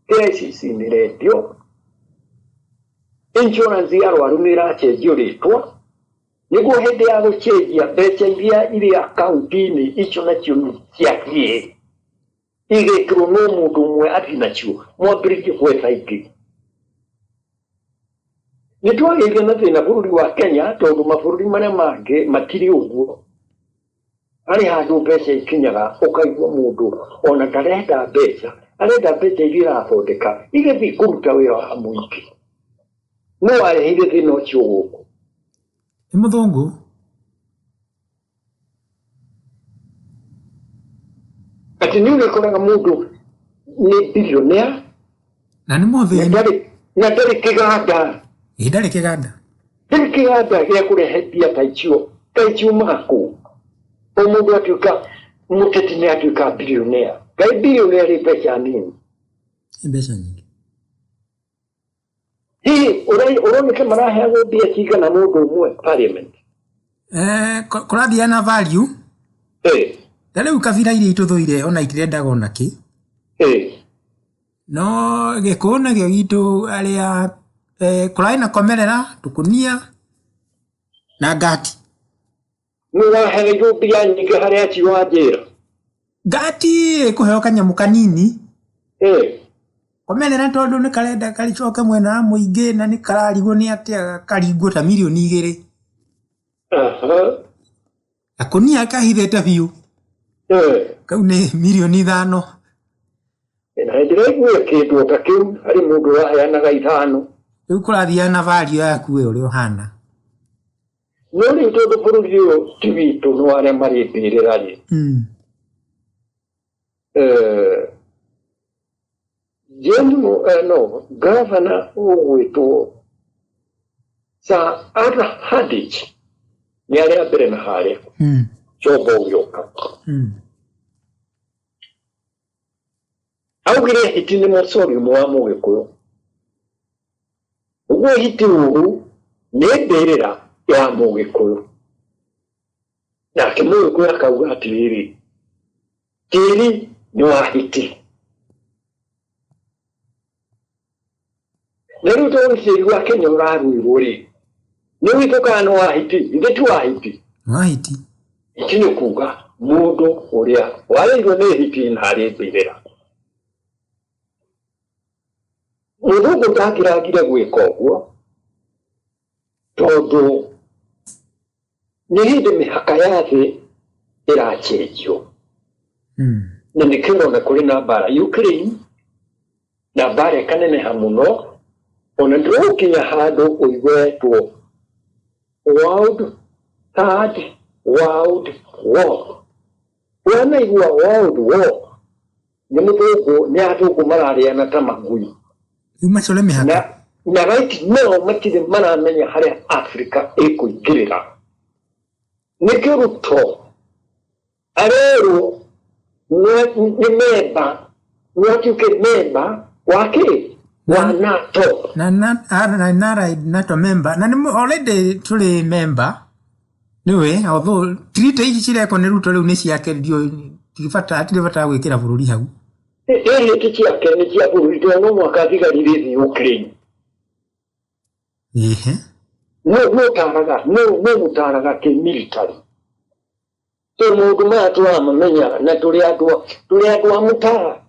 KICC nĩ rendio, insurance ya arwaru nĩ ĩracenjio rĩtwa nĩguo hĩndĩ ya gũcenjia mbeca iria irĩ akaunti-inĩ icio nacio ciathiĩ igĩkĩrwo no mũndũ ũmwe athiĩ nacio mwambĩrĩrie gwetha ingĩ. Nĩtwagĩire na thĩna bũrũri wa Kenya tondũ mabũrũri marĩa mangĩ matirĩ ũguo. Harĩ handũ mbeca ikinyaga ũkaigua mũndũ ona ndarenda mbeca, arenda mbeca iria irathondeka igĩthiĩ kũruta wĩra wa mũingĩ. No areheire thĩna ũcio gũkũ. Nĩ mũthũngũ. Ati nĩ ũrĩkoraga mũndũ nĩ billionaire na nĩ mũthĩni na ndarĩ kĩganda. Ndarĩ kĩganda. Ndarĩ kĩganda gĩa kũrehe mbia ta icio maku. O mũndũ atuĩka mũteti nĩ atuĩka billionaire. Ngai billionaire nĩ mbeca nini. Nĩ mbeca nyingĩ. Hihi ũroneka maraheagwo mbia cigana mũndũ ũmwe parliament? Kũrathiana value. Rĩu kabira iria itũthũire ona itirendagwo onakĩ. No gĩkũũ nakĩo gitũ arĩa kũrarĩ na komerera, tũkũnia na ngati. Nĩ waheirwo mbia nyingĩ harĩa acio wa njĩra. Ngati ĩkũheo kanyamũ kanini. Komerera tondũ nĩ karenda karicoke mwena wa mũingĩ na nĩ kararigwo nĩ atĩa karingwo ta mirioni 2. Gakũnia kahithĩte biũ. Kau nĩ mirioni 5. Na ndĩraigua kĩndũ ta kĩu harĩ mũndũ waheanaga 5. Rĩu kũrathiana value yaku we ũrĩa ũhana. No rĩu tondũ bũrũri ũyũ ti witũ no arĩa marĩ mbĩrĩra-rĩ. Gavana ũgwĩtwo Sir Arthur Handich nĩ arĩa mbere na harĩa. Coba ũgĩũka. Augire hiti nĩ moratorium wa Mũgĩkũyũ. Ũguo hiti ũũ nĩ mbĩrĩra ya Mũgĩkũyũ. Nake Mũgĩkũyũ akauga atĩrĩrĩ, tĩri nĩ wa hiti. Na rĩu tondũ tĩri wa Kenya ũrarũirwo-rĩ, nĩ witũ kana nĩ wa hiti? Ithe ti wa hiti. Wa hiti. Ikine kuga mundu uria wareirwo ni hiti ntari mbirira. Mundu ndakiragire gwika uguo tondu ni hindi mihaka ya thi iracenjio. Na nikirona kuri na bara Ukraine na bara kaneneha muno ona ndukinya handu uigwetwo World Third World War. Wana igua World War ni mutugo ni atugo marariana ta magui. Umachole mihaka na right no matire maramenya haria Africa ikuigirira. Nikiruto arero ni memba watuke memba wake wa NATO NATO member na ni already tuli member niwe although treaty ici cireko ni ruto riu ni ciake dio tifata atirifata gwikira bururi hau tikiake ni cia bururi no mwaka thigarire thi Ukraine no mutaraga ke military to mundu matu amamenya na tuli atu amutara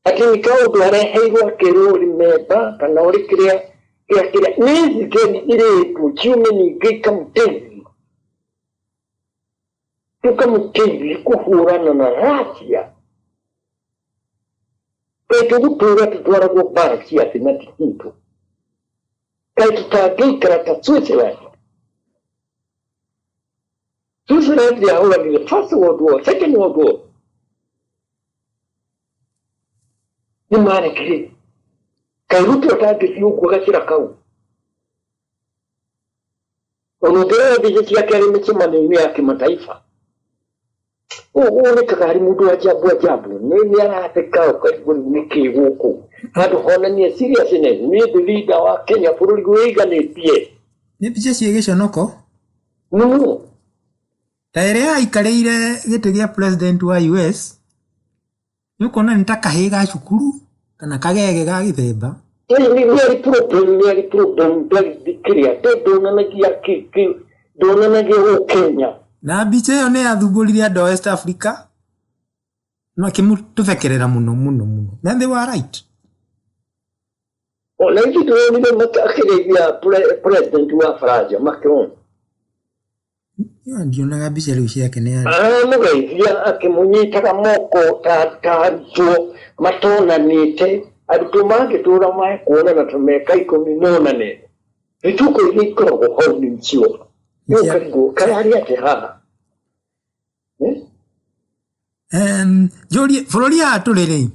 lakini kaudu areheirwo kiruri memba kana uri kiria ni geni ile tuchume ni gikamteni tukamteni kuhurana na Russia peto gutura tutwara go baraki ya tinatikitu kai tutagikara ta Switzerland ya hola ni first world war second world war ni mara kile kai ruto tagisi uko gakira kau onodera bije ya kale mchimani ya kimataifa uone kakari mudu ajabu ni anataka kwa niki huko hado hona ni serious ni leader wa Kenya bururi guiga ni pie ni bije ciegesho noko no Tairea ikareire gite gia president wa US yuko na nitakahiga cukuru kana kagege ga githemba ni problem clear dona na gia Kenya na biche yo ne athuburiria do West Africa no kimututhekerera muno then they were right ona kitu ni matakireia president wa France Macron ndio na biche leo yake ne mugeithia akimunyitaga moko tatanjo matona nite adutumage tura mai kuona na tumeka ikomina ne bituko ikoro ho ni mchio yo kari ate ha Jori Floria tulele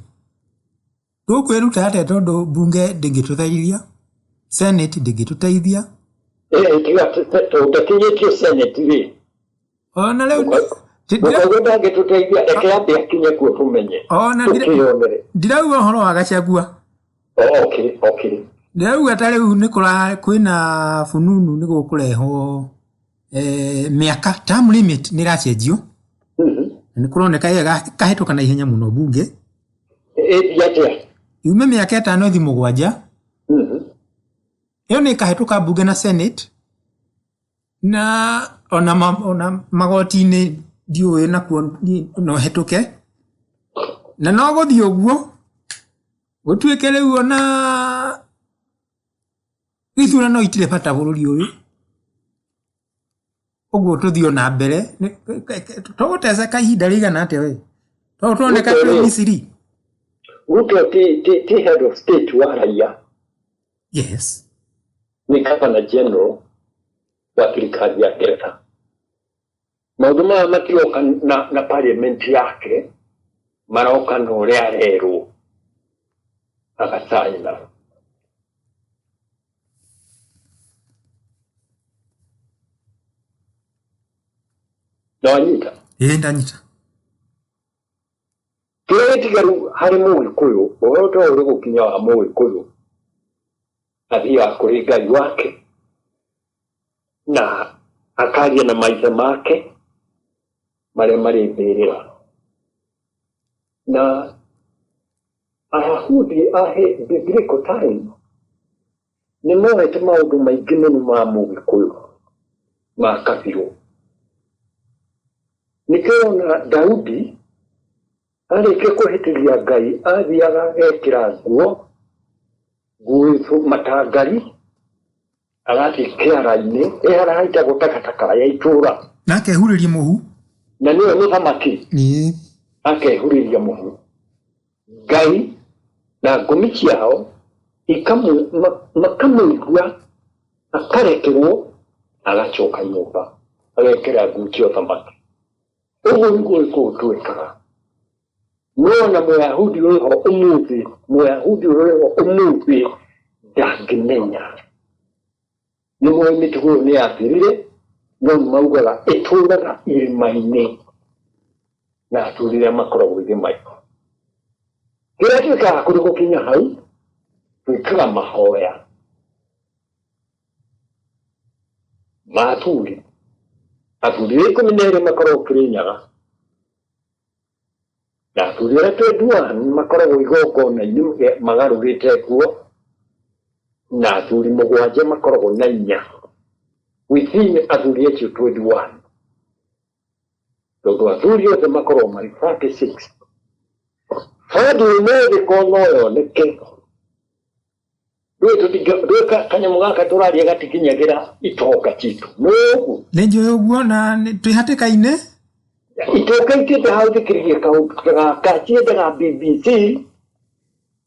tukweruta ate tondu bunge ndingituthaithia Senate ndingitutaithia tiga utakinyitio Senate wi ona leo ndinga gitutaithia eke abe akinye ku tumenye ona ndirauga horo wa gachagua okay ndirauga tare u nikura kwina fununu nigukureho miaka term limit niracenjio nikuroneka yega kahituka na ihenya muno bunge yate yume miaka 5 thi mugwanja yo ni kahituka bunge na Senate na ona magoti ni diwe na kuo no hetuke na no gothi oguo gutwekere uo na githura no itire bata bururi uyu oguo tuthio na mbere togoteza kahinda rigana ate we tuoneka tu Misiri Ruto ti head of state wa raia yes ni governor general wa serikali ya Kenya mauduma makioka na parliament yake maroka no rero akasaina Ndanyita ndanyita Kiretigaru harimu ikuyu ohoto uri gukinya wa mu ikuyu athia kuri Ngai wake na akaria na maitha make mari mbirira na ahudi ahe biblical time ni moete maundu maingi muno ma mu ikuyu ma kabiru Nikiona Daudi arĩkia kũhĩtĩria Ngai athiaga gekĩra nguo matangari agathiĩ kĩara-inĩ arahaita gũtakataka ya itũũra na akehurĩria mũhu na nĩwe mũthamaki akehurĩria mũhu Ngai na ngũmi ciao makamũigua akarekerwo agacoka nyũmba agekĩra nguo cia ũthamaki. Ũguo nĩguo gũtwĩkaga. Nona Mũyahudi ũrĩho ũmũthĩ ndangĩmenya. Nĩ mũĩ mĩtugo nĩ yathirire no maugaga ĩtũũraga irĩma-inĩ na atũũrire makoragwo irĩma-inĩ. Kĩrĩa twĩkaga kũrĩ gũkinya hau twĩkaga mahoya ma athuri 12 makoragwo Kĩrĩnyaga na athuri arĩa 21 makoragwo igongona-inĩ magarũrĩte kuo na athuri 7 makoragwo na 4 within athuri acio 21 tondũ athuri othe makoragwo marĩ 36 handũ ũmũthĩ kono yoneke Rweka kanyamu gaka tũraria gatikinyagĩra itoka citũ n'ũguo nĩ njũĩ ũguo na twĩhatĩka-inĩ itoka itĩte hau thikĩrĩria gaka ciendaga BBC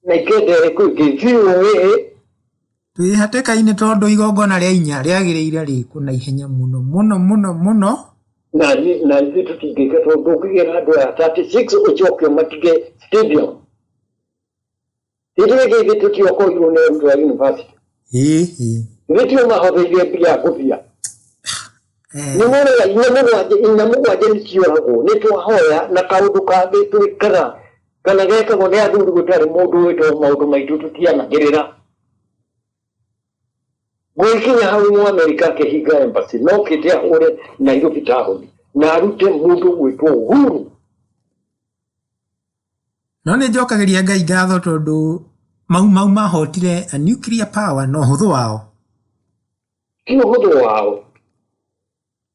na ikendere kũingĩ twĩhatĩka-inĩ tondũ igongona rĩa 4 rĩagĩrĩire rĩkũ na ihenya mũno na ithuĩ tũtingĩka tondũ ũkĩgĩra andũ aya 36 ũcoke matige stadium. Ithuĩ tũtiokoirwo nĩ arutwo a university. Nĩtio mahotheirie mbia ngũbia. Nĩmũrega inya mũgwanja nĩcioragwo nĩtwahoya na kaũndũ kangĩ twĩkaga kana gekagwo nĩ athuri gũtarĩ mũndũ wĩtwo maũndũ maitũ tũtianagĩrĩra. Gwĩkinya hau Mũamerika akĩhinga embassy no kĩte ahũre Nairobi taũni na arute mũndũ gwĩtwo Uhuru. No nĩ njokagĩria Ngai ngatho tondũ mau mahotire a nuclear power no hũthũ wao. Ti hũthũ wao.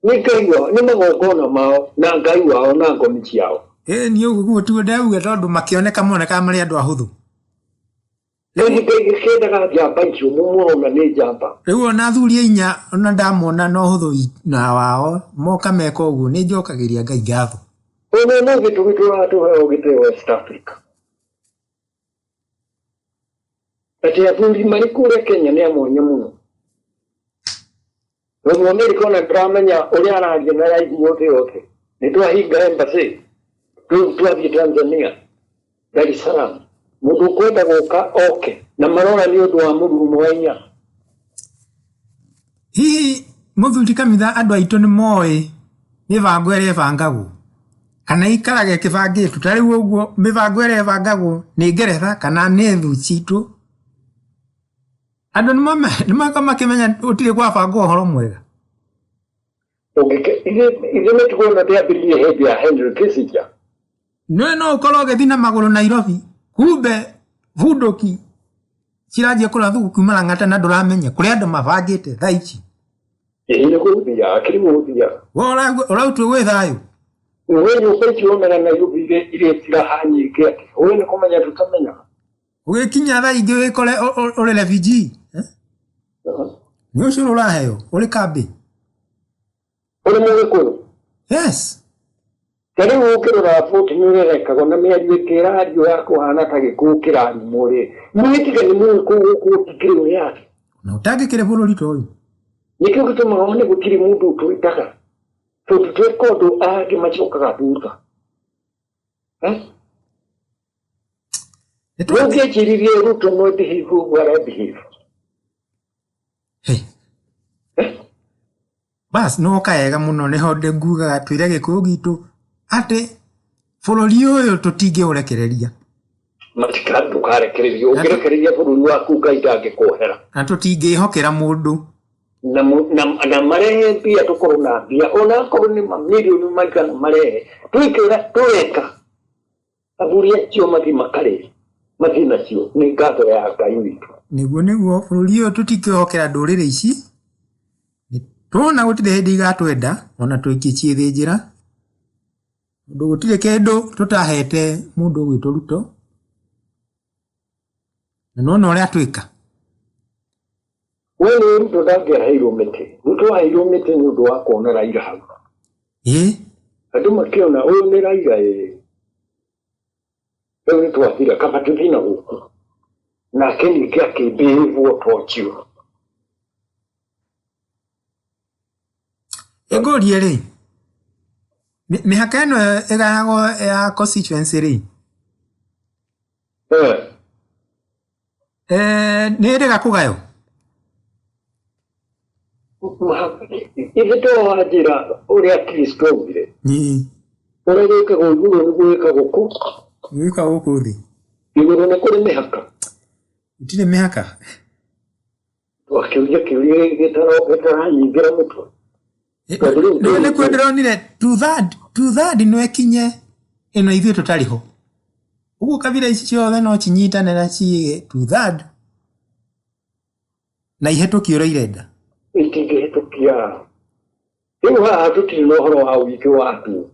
Nĩ Ngai wao, nĩ magongona mao na Ngai wao na ngomi ciao. Nĩ ũguo tu ndauga tondũ makĩoneka marĩ andũ ahũthũ. Rĩu Ngai gĩkendaga njamba icio mũmũrona nĩ njamba. Rĩu ona athuri 4 ona ndamona no hũthũ na wao moka meka ũguo nĩ njokagĩria Ngai ngatho. Ona no gĩtũgĩtũra tũheo gĩtĩo West Africa. Ati athuri marĩ kũrĩa Kenya nĩ amwanya mũno. Rĩu Amerika ona ndĩramenya ũrĩa araria na raithi yothe. Nĩ twahinga embassy. Twathiĩ Tanzania, Dar es Salaam. Mũndũ kwenda gũka oke na marora nĩ ũndũ wa mũrurumo wa 4. Hihi mũthuri Kamitha andũ aitũ nĩ moĩ mĩbango ĩrĩa ĩbangagwo kana ikarage kĩbangĩtwo ta rĩu ũguo mĩbango ĩrĩa ĩbangagwo nĩ Ngeretha kana nĩ thũ citũ andũ nĩ makĩmenya ũtirĩ gwabangwo ũhoro mwega. Ithe nĩtũkuona ndĩambĩrĩrie hĩndĩ ya Henry Kissinger. No ũkorwo ũgĩthiĩ na magũrũ Nairobi kumbe bunduki ciranjia kũrathuku kuma Lang'ata na ndũramenya kũrĩa andũ mabangĩte thaa ici. Nĩ gũthia akĩrĩ gũthia. Ũrautwo gwĩ thayũ. Wewe nyũmba icio na Nairobi irĩ tiraha nyingĩ atĩ ũĩ nĩ kũmenya tũtamenya. Ũgĩkinya thaa ingĩ wĩkore ũrĩ refugee. Nĩ ũcũrũ ũraheo ũrĩ kambĩ. Ũrĩ Mũgĩkũyũ. Yes. Karibu ukirora foti nĩũrerekago na mĩario ĩkĩra radio yako hana ta gĩkuũ kĩrarimwo rĩ. Mwĩtige nĩ mũgũtikĩrwo yake. Na ũtangĩkĩre bũrũri ta ũyũ. Nĩkĩo gĩtũmaga nĩ gũtirĩ mũndũ twĩtaga. Tondũ twĩka ũndũ angĩ macokaga thutha. Ũngĩanjĩrĩrie Ruto no behave ũguo arabehave. Bas no kaega mũno nĩho ngugaga twĩre gĩkũyũ gitũ atĩ bũrũri ũyũ tũtingĩũrekereria. Ndũkarekereria ũngĩrekereria bũrũri waku Ngai ndangĩkwohera. Na tũtingĩhokera mũndũ. Na marehe mbia tũkorwo na mbia ona akorwo nĩ mamirioni maigana marehe tweka athuri acio mathi makarĩ mathi nacio nĩ ngatho ya Ngai witũ. Nĩguo bũrũri ũyũ tũtingĩhokera ndũrĩrĩ ici. Tuona gũtirĩ hĩndĩ igatwenda ona tũikie ciĩ thĩ njĩra. Ndugutire kendo tutahete mundu gwitu Ruto. Nona uria twika. Wewe Ruto ndangĩaheirwo mĩtĩ. Ruto aheirwo mĩtĩ nĩ ũndũ wa kuona Raila hau. Andũ makĩona ũyũ nĩ Raila rĩu nĩ twathira kaba tũthiĩ na gũkũ. Nake ningĩ akĩmbĩrĩrwo tocio. Ngũrie rĩ, mĩhaka ĩno ĩgayagwo ya constituency rĩ, nĩ ĩrĩga kũgaywo? Ithe wa njĩra ũrĩa Kristo oigire. Ũrĩa gwĩkagwo igũrũ nĩguo gwĩkagwo gũkũ. Gwĩkagwo gũkũ thĩ. Igũrũ nĩ kũrĩ mĩhaka. Gũtirĩ mĩhaka. Wakĩũria kĩũria gĩtaranyingĩra mũtwe. Nĩ kwĩ ndĩronire two-third no ĩkinye ĩno ithuĩ tũtarĩ ho. Ũguo kabira ici ciothe no cinyitane na ciige two-third na ihetũkie ũrĩa irenda. Itingĩhetũkia. Rĩu haha tũtirĩ na ũhoro wa ũingĩ wa andũ.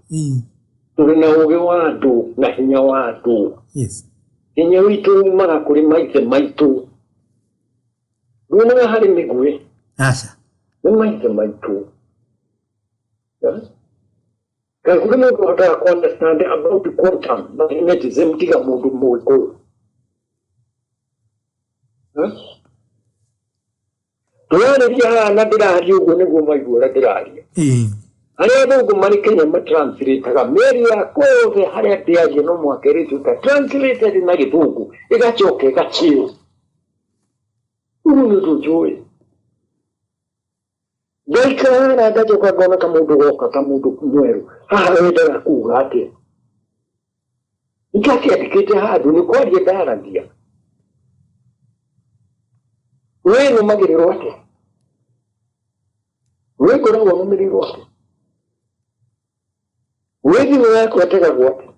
Tũrĩ na ũũgĩ wa andũ na hinya wa andũ. Hinya witũ umaga kũrĩ maithe maitũ. Nduonaga harĩ mĩguĩ. Aca. Nĩ maithe maitũ. Kaĩ kũrĩ mũndũ ũhotaga ku-understand about quantum magnetism tiga mũndũ mũgĩkũyũ. Tũrarĩria haha na ndĩraria ũguo nĩguo maigua ũrĩa ndĩraria. Harĩa athũngũ marĩ Kenya matranslataga mĩario yakwa yothe harĩa ndĩaria no mũhaka ĩrĩtuĩka translated na gĩthũngũ ĩgacoka ĩgaciĩrwo. Ũguo nĩ ũndũ njũĩ. Ndaikara ngacoka ngona kamũndũ goka kamũndũ mwerũ. Haha wendaga kuuga atĩa? Nĩkĩandĩkĩte handũ nĩ kwaria ndaragia. Wee nũmagĩrĩrwo atĩa? Wee ngoragwo nũmĩrĩirwo atĩa? Wee thimũ yaku ategagwo atĩa?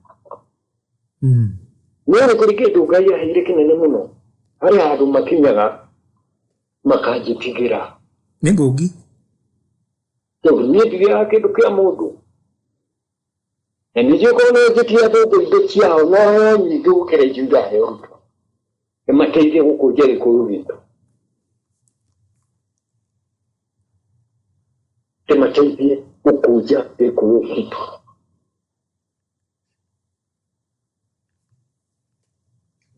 No nĩ kũrĩ kĩndũ Ngai aheire kĩnene mũno harĩa andũ makinyaga makanjĩtigĩra. Nĩ ngũngi. Tondũ niĩ ndigĩaga kĩndũ kĩa mũndũ. Na ningĩ korwo nĩ njĩtia athũngũ indo ciao no nyingĩ gũkĩra icio iraheo Ruto. Ĩmateithie gũkũnja gĩkũyũ gitũ. Ĩmateithie gũkũnja gĩkũyũ gitũ.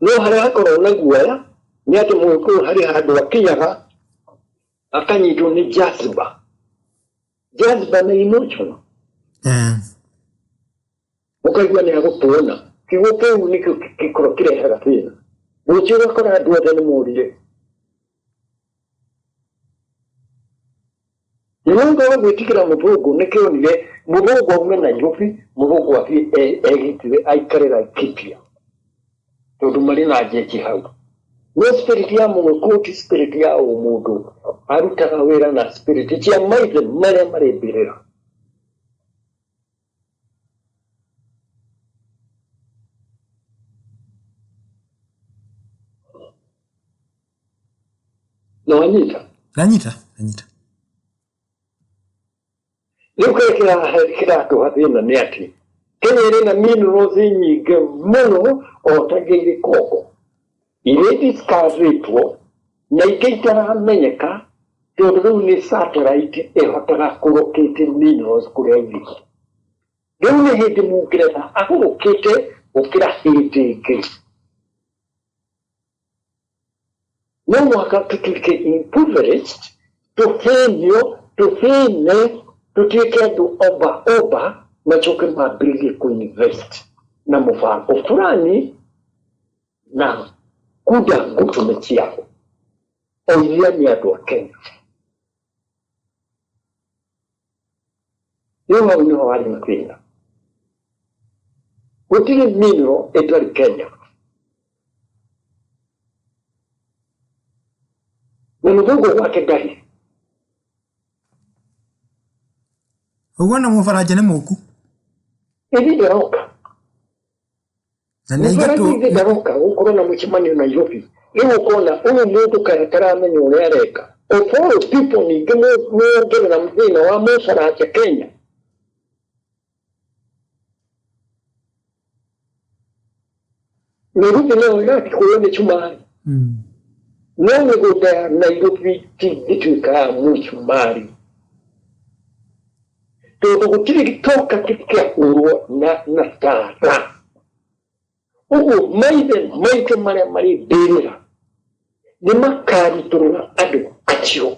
No harĩa hakoragwo na guoya nĩ atĩ Mũgĩkũyũ harĩ handũ akinyaga akanyitwo nĩ jazba. Jazba nĩ emotional. Ũkaigua nĩ agũtuona. Kiugo kĩu nĩkĩo gĩkorwo kĩrehaga thĩna. Rũciũ ũgakora andũ othe nĩ morire. Nĩwanga wa gwĩtigĩra mũthũngũ nĩkĩonire mũthũngũ aume Nairobi, mũthũngũ athiĩ egitire aikare Laikipia. Tondũ marĩ na njeji hau. No spirit ya Mũgĩkũyũ ti spirit ya mũndũ. Arutaga wĩra na spirit cia maithe marĩa marĩ mbĩrĩra. No anyita? Nanyita. Rĩu kĩratũha thĩna nĩ atĩ Kenya ĩrĩ na minerals nyingĩ mũno o ta irĩ Congo. Irĩ discoveritwo na ingĩ itaramenyeka tondũ rĩu nĩ satellite ĩhotaga kũ-locate minerals kũrĩa irĩ. Rĩu nĩ hĩndĩ Mũngeretha agũrũkĩte gũkĩra hĩndĩ ĩngĩ. No mũhaka tũtuĩke impoverished, tũhenio, tũthĩne, tũtuĩke andũ oba macoke mambĩrĩrie kũ-invest na mũbango fulani na kuda ngũtũme ciao o iria nĩ andũ a Kenya. Rĩu hau nĩho harĩ na thĩna. Gũtirĩ mineral ĩtarĩ Kenya. Na mũthũngũ gwake ndarĩ. Ũguo na Mũfaranja nĩ mũku. Ĩthi ndaroka. Na nĩ igatũ. Ĩthi ndaroka gũkorwo na mũcemanio Nairobi. Rĩu ũkona ũyũ mũndũ kaĩ ataramenya ũrĩa areka. Of all people ningĩ nĩongerera thĩna wa Mũfaranja Kenya. Nairobi no yati kuone chumari. No migunda ya Nairobi ituika mchumari. Toto kutiri kitoka kitika uruwa na tata. Maite mari berera. Ni makari turuna adu achio.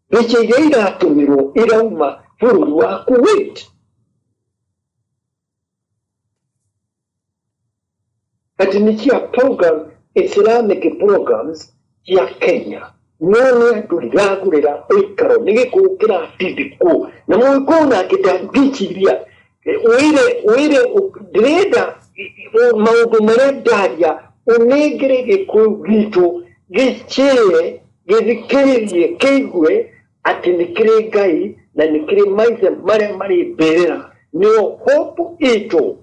Biche gaira tumiro irauma furu wa Kuwait. Atinikia program, Islamic programs ya Kenya. None tuliragurira oikaro nigikukira titiku. Na mwikona kitangichiria. Wire direda maundu marendaria unegere gikugitu gichie githikiririe keigwe ati nikiri Ngai na nikiri maithe maria mari berera nio hope itu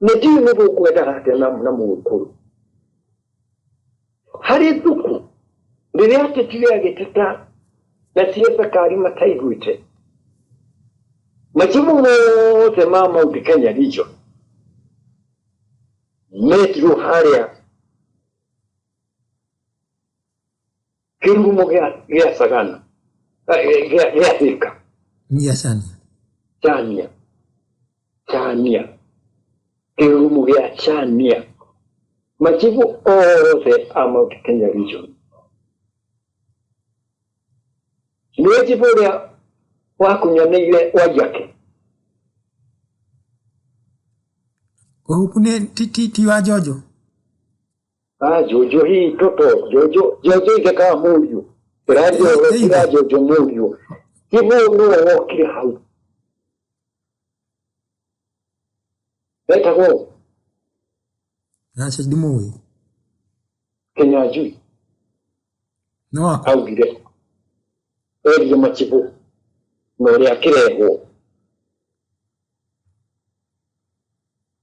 ndio nibo kwenda hata na mukuru hari duku riria tetiya gitata na siasa kari mataiguite machimu mote mama Kenya region metro haria kirumo gya sagana gya thika chania kirumo gya chania machimu ote ama Kenya region niweji bora wakunyaneire wajake Kuhupune titi wa Jojo. Jojo hii toto Jojo ikaka muyu Jojo muyu kibu nuwa wakili hau Beta ho Nasa dimuwi Kenya jui No wako au gire Eri machibu Nori akireho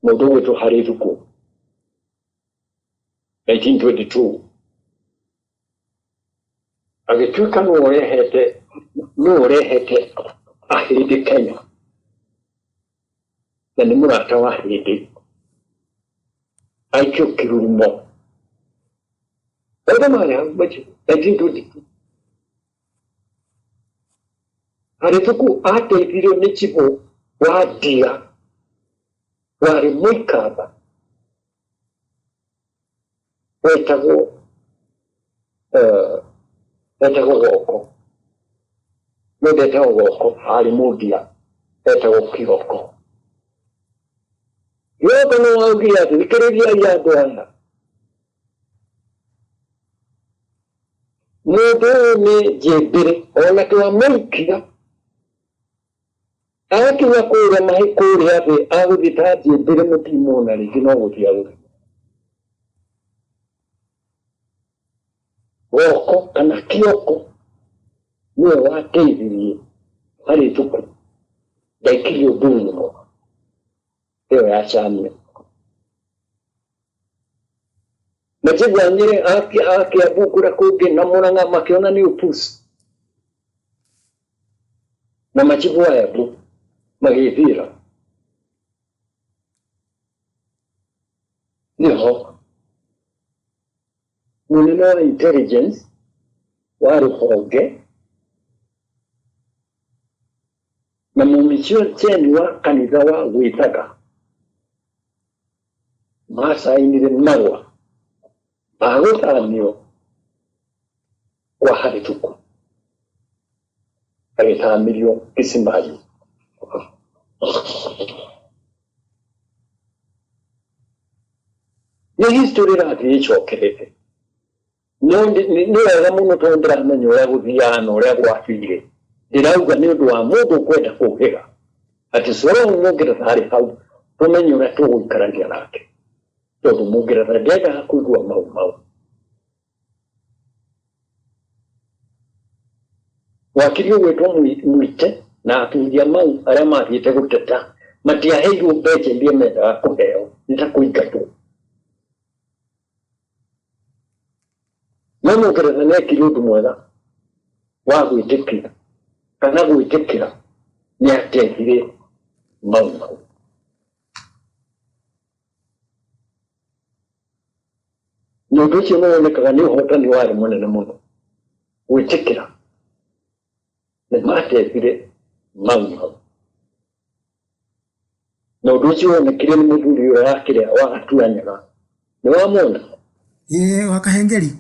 Mudu wetu hariruku 1922 agituka nuorehete ahidi Kenya na nimurata wa ahidi aikyo kirumo Odamaya machi 1922 hariruku ate video nichibo wadia wari muikaba wetago goko wetago goko hari mudia wetago kiroko yoko no augia dikiriria ya doana mudo ne jebere ona kwa muikia Aki wakura mahi kuri hape agu ditaji bire muti mona li kino uti agu. Woko kana kiyoko niwe wateviri hari tuku daikilio dungo ewe achane. Majibu anyere aki abukura kuge namuna nga makiona ni upusi. Na majibu wa yabu. Magivira. Niho. Munino intelligence. Waru hoge. Na mumisio cheni wa kanisa wa witaka. Masa inire marwa. Agota niyo. Kwa harituku. Ageta milio kisimbaji. Ni history rati ichokerete. Niwega muno tondera menyo ya guthiana uria gwakire. Ndirauga ni undu wa mundu kwenda kuhira. Ati soro mugira hari hau tumenye uria tugukaragia nake. Tondu mugira ndenda kuigua mau. Wakiri wetwo mwite na atuja mau aria mathiite guteta matiaheirwo mbeca iria mendaga kuheo nitakuingatwo no mugereza nekire undu mwega wa gwitikira kana gwitikira nĩ ateithire mau. Nĩ ũndũ ũcio nĩ wonekaga nĩ ũhotani warĩ mũnene mũno gwĩtĩkĩra nĩ mateithire mau. Na ũndũ ũcio wonekire nĩ mũthuri ũyũ wakĩrĩa wagatuanyaga. Nĩ wamwona? Wa Kahengeri.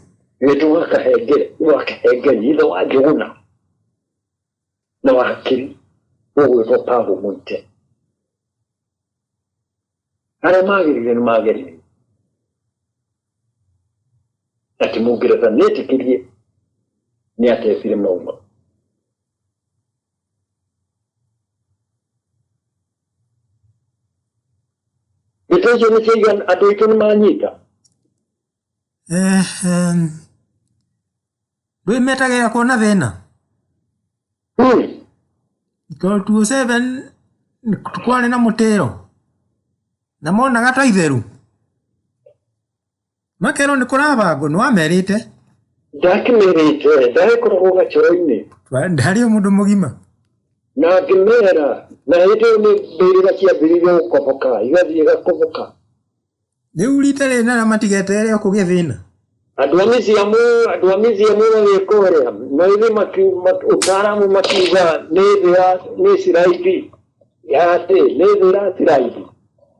Wa Kahengeri ithe wa Njũgũna na wakiri ũgwĩtwo Paul Mũite. Arĩa magĩrĩire nĩ magĩrĩire. Ati Mũngeretha nĩetĩkĩrie nĩ ateithire mauma. Gĩtũmi nĩ kĩigana andũ aitũ nĩ manyita. Ndwĩmetagĩra kuona thĩna. 27 kwarĩ na mũtĩro na monaga ta itheru. Makero nĩ kũrabangwo, nĩ wamerĩte? Ndakĩmerĩte, ndagĩkoragwo gacoro-inĩ. Ndarĩ o mũndũ mũgima. Na ngĩmera, na hĩndĩ ĩyo nĩ mbĩrĩra ciambĩrĩirie gũkoboka, igathiĩ igakoboka. Rĩu rita rĩrĩ na matigeterere o kũgĩa thĩna. Andũ a mĩciamu magĩkũrĩa, na ithuĩ ũtaaramu makiuga nĩ Isiraeli ya atĩ, nĩ thĩ ya Isiraeli.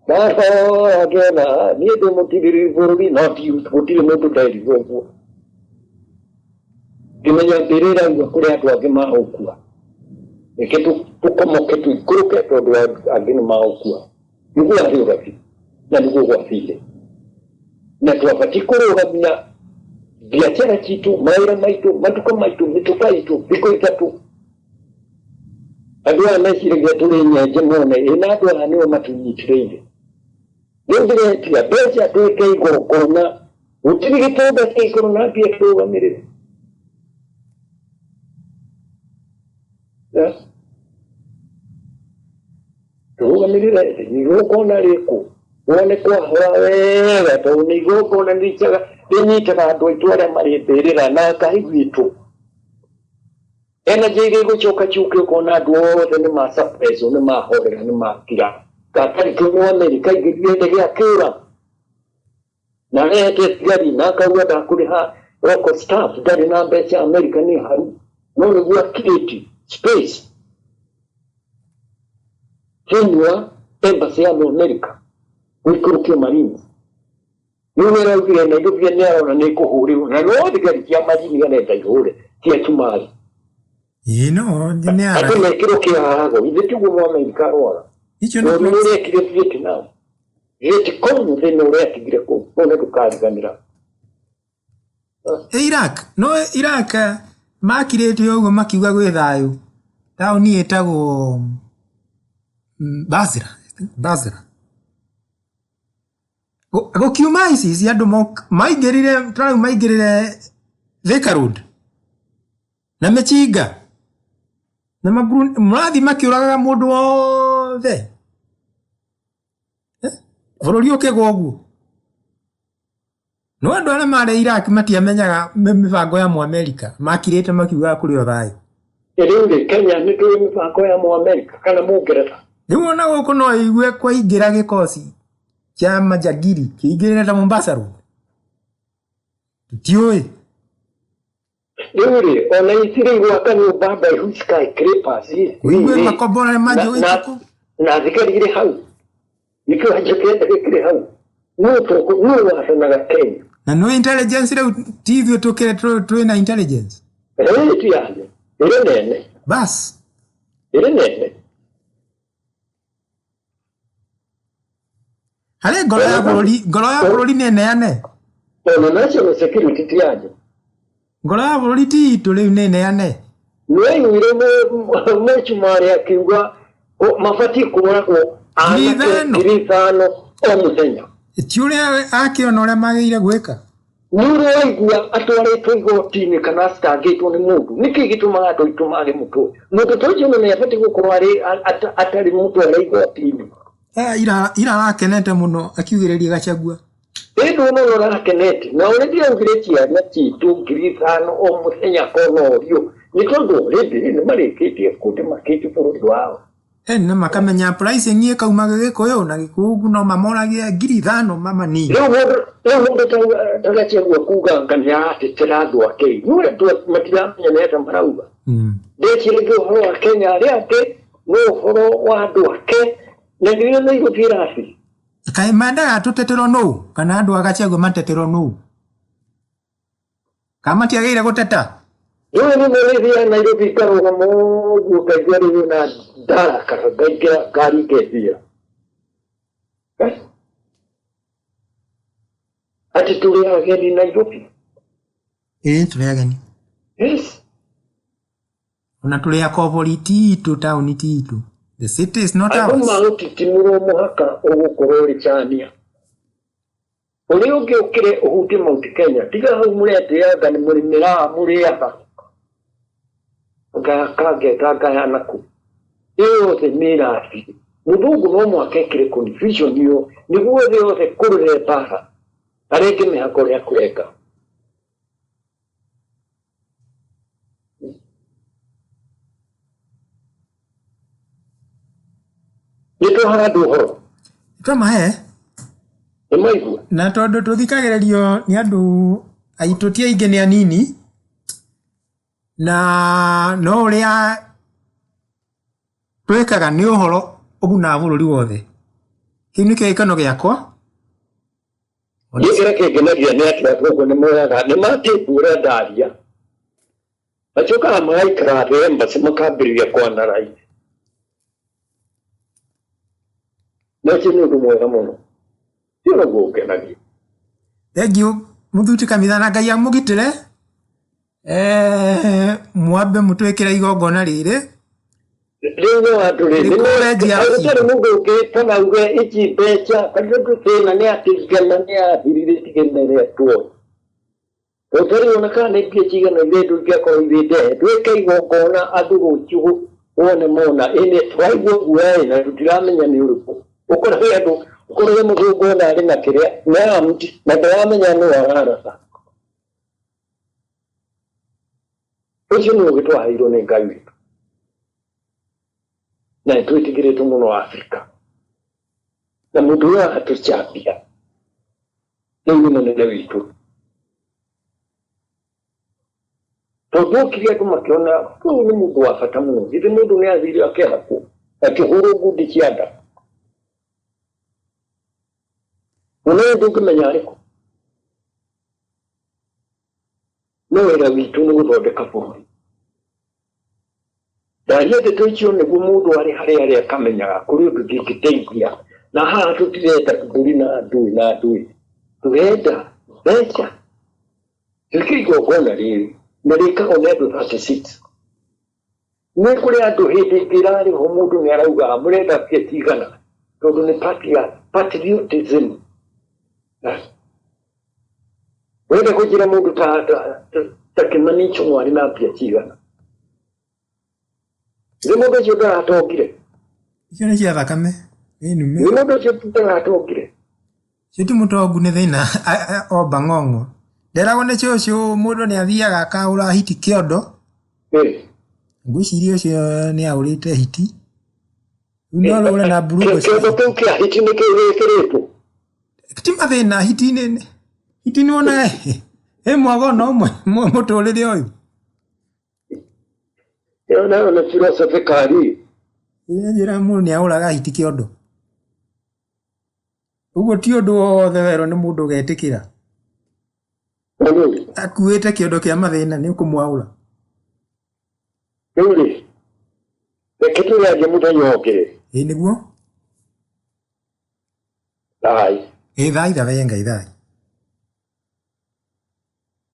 Ngĩona niĩ ndĩ mũtirĩrĩri bũrũri no gũtirĩ mũndũ ndairigwo ũguo. Ngĩmenya mbĩrĩra kũrĩ andũ angĩ magũkua. Reke tũkomoke tũikũrũke tondũ angĩ nĩ magũkua. Nĩguo arĩ ũrabi na nĩguo gwathire. Na twabatiĩ kũrũgamia biacara citũ, mawĩra maitũ, matuka maitũ, mĩtuka itũ, thikũ ithatũ. Andũ aya meciragia tũrĩ nyenje mone, ĩna andũ aya nĩo matũnyitĩrĩire. Rĩu ndĩretia mbeca twĩke igongona, gũtirĩ gĩtũmba kĩa igongona mbia tũrũgamĩrĩre. Tũrũgamĩrĩre igongona rĩkũ, wone kwahora wega tondũ nĩ igongona rĩnyitaga andũ aitũ arĩa marĩ mbĩrĩra na Ngai witũ. Energy ĩgũcoka ciũke ũkona andũ othe nĩ ma-suppress, nĩ mahorera, nĩ makira. Gatarĩ kĩmwe Amerika ingĩthiĩ ndege akĩũra. Na arehete thigari na akauga ndakũrĩha local staff, ndarĩ na mbeca Amerika nĩ haru. No nĩguo akirĩti space thĩinĩ wa embassy ya Amerika gũikũrũkia Marines. Rĩu nĩaraugire Nairobi nĩ arona nĩ kũhũrĩrwo, na no thigari cia Marines arenda ihũre cia Somali. No, nĩ ara. Andũ mekĩrwo kĩhago, ithe tiguo Mũamerika arwara. Icio nĩ ũrekire Vietnam. Vietcong thĩinĩ ũretigire kũu, nĩ ndũkariganĩra. Iraq makirĩte ũguo makiuga gwĩ thayũ. Taũni ĩtagwo Basra. Gũkiuma ISIS andũ maingĩrire Thika Road na Mĩcinga na mũrathi makĩũragaga mũndũ wothe. Bũrũri ũkĩgwa ũguo. No andũ arĩa marĩ Iraq matiamenyaga mĩbango ya Mũamerika, makirĩte makiuga kũrĩ o thayũ. Rĩu Kenya nĩ tũĩ mĩbango ya Mũamerika kana Mũngeretha. Rĩu ona gũkũ no igue kwaingĩra gĩkoci kĩa majagiri kĩingĩrĩre ta Mombasa Road. Tutiũĩ. Rĩu ona itire gwaka nyũmba by skyscrapers. Igue makombora majo ĩtuku. Na thigari irĩ hau. Nĩkĩo hanjũkĩte gĩkĩrĩ hau. Nũ wacanaga Kenya. Na no intelligence rĩu ti ithuĩ tũkĩrĩ na intelligence. Rĩu ti yanyu. Ĩrĩ nene. Bas. Ĩrĩ nene. Harĩ ngoro ya bũrũri nĩ neane. Ona national security ti yanyu. Ngoro ya bũrũri ti itũ rĩu nĩ neane. Nĩaiguire mũcumarĩ akiuga mabatiĩ kũragwo ngiri ithano o mũthenya. Ti ũrĩa akĩona ũrĩa magĩrĩire gwĩka. Nĩ ũraigua atwarĩtwo igoti-inĩ kana acitangĩtwo nĩ mũndũ. Nĩkĩ gĩtũmaga andũ aitũ mage mũtwe? Mũndũ ta ũcio nĩ abatiĩ gũkorwo atarĩ mũtware igoti-inĩ. Ira arakenete mũno akiugĩrĩria Gachagua. Ĩndũ no arakenete. Na ũrĩa augire ciana citũ ngiri ithano o mũthenya konorio. Nĩ tondũ rĩndĩ nĩ marĩkĩtie kũndĩ makĩti bũrũri wao. Na makamenya pricing ikauma Gĩgĩkũyũ na Gĩkũyũ no mamoragia 5,000 mama ni. Leo mundu tagachagua kuga nganya atetera andu ake. Nure tu matiramenya neta marauga. Ndekire ũhoro wa Kenya arĩa ake no ũhoro wa andu ake na ndio nĩ gũtira afi. Kaĩ mandaga atutetero no kana andu agachagua matetero no. Kama tiagĩrĩire gũteta. Yo ni mwezi ya Nairobi karoga mogu kagari na dara karaga gari kedia. Ati tuli ageni Nairobi. Tuli ageni. Yes. Una tuli akobori titu town titu. The city is not ours. Agoma utitimuro muhaka ogukorori chania. Uri uge ukire uhuti Mount Kenya. Tiga hau murete yaga ni murimira muriaka. Kage anaku. Iyo se mira afi. Mudugu no mwakekire confusion yo. Niguo yo se kurure paha. Areke me hakore akureka. Nito hadu horo. Kama Emaigu. Na tondu tuthikagĩrĩrio ni andu aitu ti aingĩ ni anini. Na no uria twekaga ni uhoro ũguna bũrũri wothe. Kĩu nĩ kĩrĩkanĩro gĩakwa. Nĩkĩrĩa kĩngenagia nĩ atĩ andũ nĩ moyaga nĩ matĩmbura ndaria. Macokaga magaikara thĩ embassy makambĩrĩria kwanaraithia. Na ũcio nĩ ũndũ mwega mũno. Ti ũguo ũngenagia. Thengiũ mũthuti Kamithana na Ngai amũgitĩre. Mwambe mũtwĩkĩra igongona rĩrĩ. Rĩu no andũ rĩrĩ. Gũtarĩ mũndũ ũngĩtana uge ici mbeca kana tũtĩna nĩ atigana nĩ athirire tigana rĩa tuo. Gũtarĩ ona kana nĩ mbia cigana irĩa ndũngĩakorwo ithĩte. Twĩke igongona andũ rũciũ wone mona ĩnĩ twaigua guoya na tũtiramenya nĩ ũrĩkũ. Ũkorwo andũ ũkorwo mũthũngũ ona arĩ na kĩrĩa na ndaramenya nĩ wararasa. Ũcio nĩ ũgĩtwaheirwo nĩ Ngai witũ. Na twĩtigĩrĩtwo mũno Afrika. Na mũndũ ũyũ atũcambia. Rĩu nĩ mũnene witũ. Tondũ ũkire andũ makĩona ũyũ nĩ mũndũ wa bata mũno. Githĩ mũndũ nĩ athire akĩhakwo akĩhũrwo ngundi cia nda. Mũno ndũngĩmenya arĩkũ. No wĩra witũ nĩ gũthondeka bũrũri. Ndaria ndeto icio nĩguo mũndũ arĩ harĩa akamenyaga kũrĩ ũndũ ngĩngĩteithia. Na haha tũtirenda tũthuri na ndũĩ. Tũrenda mbeca. Twĩke igongona rĩrĩ na rĩkagwo nĩ andũ 36. Nĩ kũrĩ andũ hĩndĩ ĩngĩ ĩrarĩho mũndũ nĩ arauga mũrenda mbia cigana tondũ nĩ patriotism. Wenda kũnjĩra mũndũ ta Kĩmani Ichung'wa arĩ na mbia cigana. Nĩ mũndũ ũcio ndaratongire. Icio nĩ cia thakame. Nĩ mũndũ ũcio ndaratongire. Cio ti mũtongu nĩ thĩna omba ng'ong'o. Nderagwo nĩ ũcio mũndũ nĩ athiaga akaũra hiti kĩondo. Ngwĩciria ũcio nĩ aũrĩte hiti. Rĩu no ũrore na mburungo. Kĩondo kĩu kĩa hiti nĩ kĩrĩkĩrĩtwo. Ti mathĩna hiti nĩ wona mwago no mũtũrĩre ũyũ. Nayo nĩ philosophy. Njĩra mũndũ nĩ aũraga hiti kĩondo. Ũguo ti ũndũ wothe werwo nĩ mũndũ ũgetĩkĩra. Akuĩte kĩondo kĩa mathĩna nĩ ũkũmwaũra. Rĩu reke tũrĩange mũthenya ũngĩ. Nĩguo. Thai. Thai Ngai thai.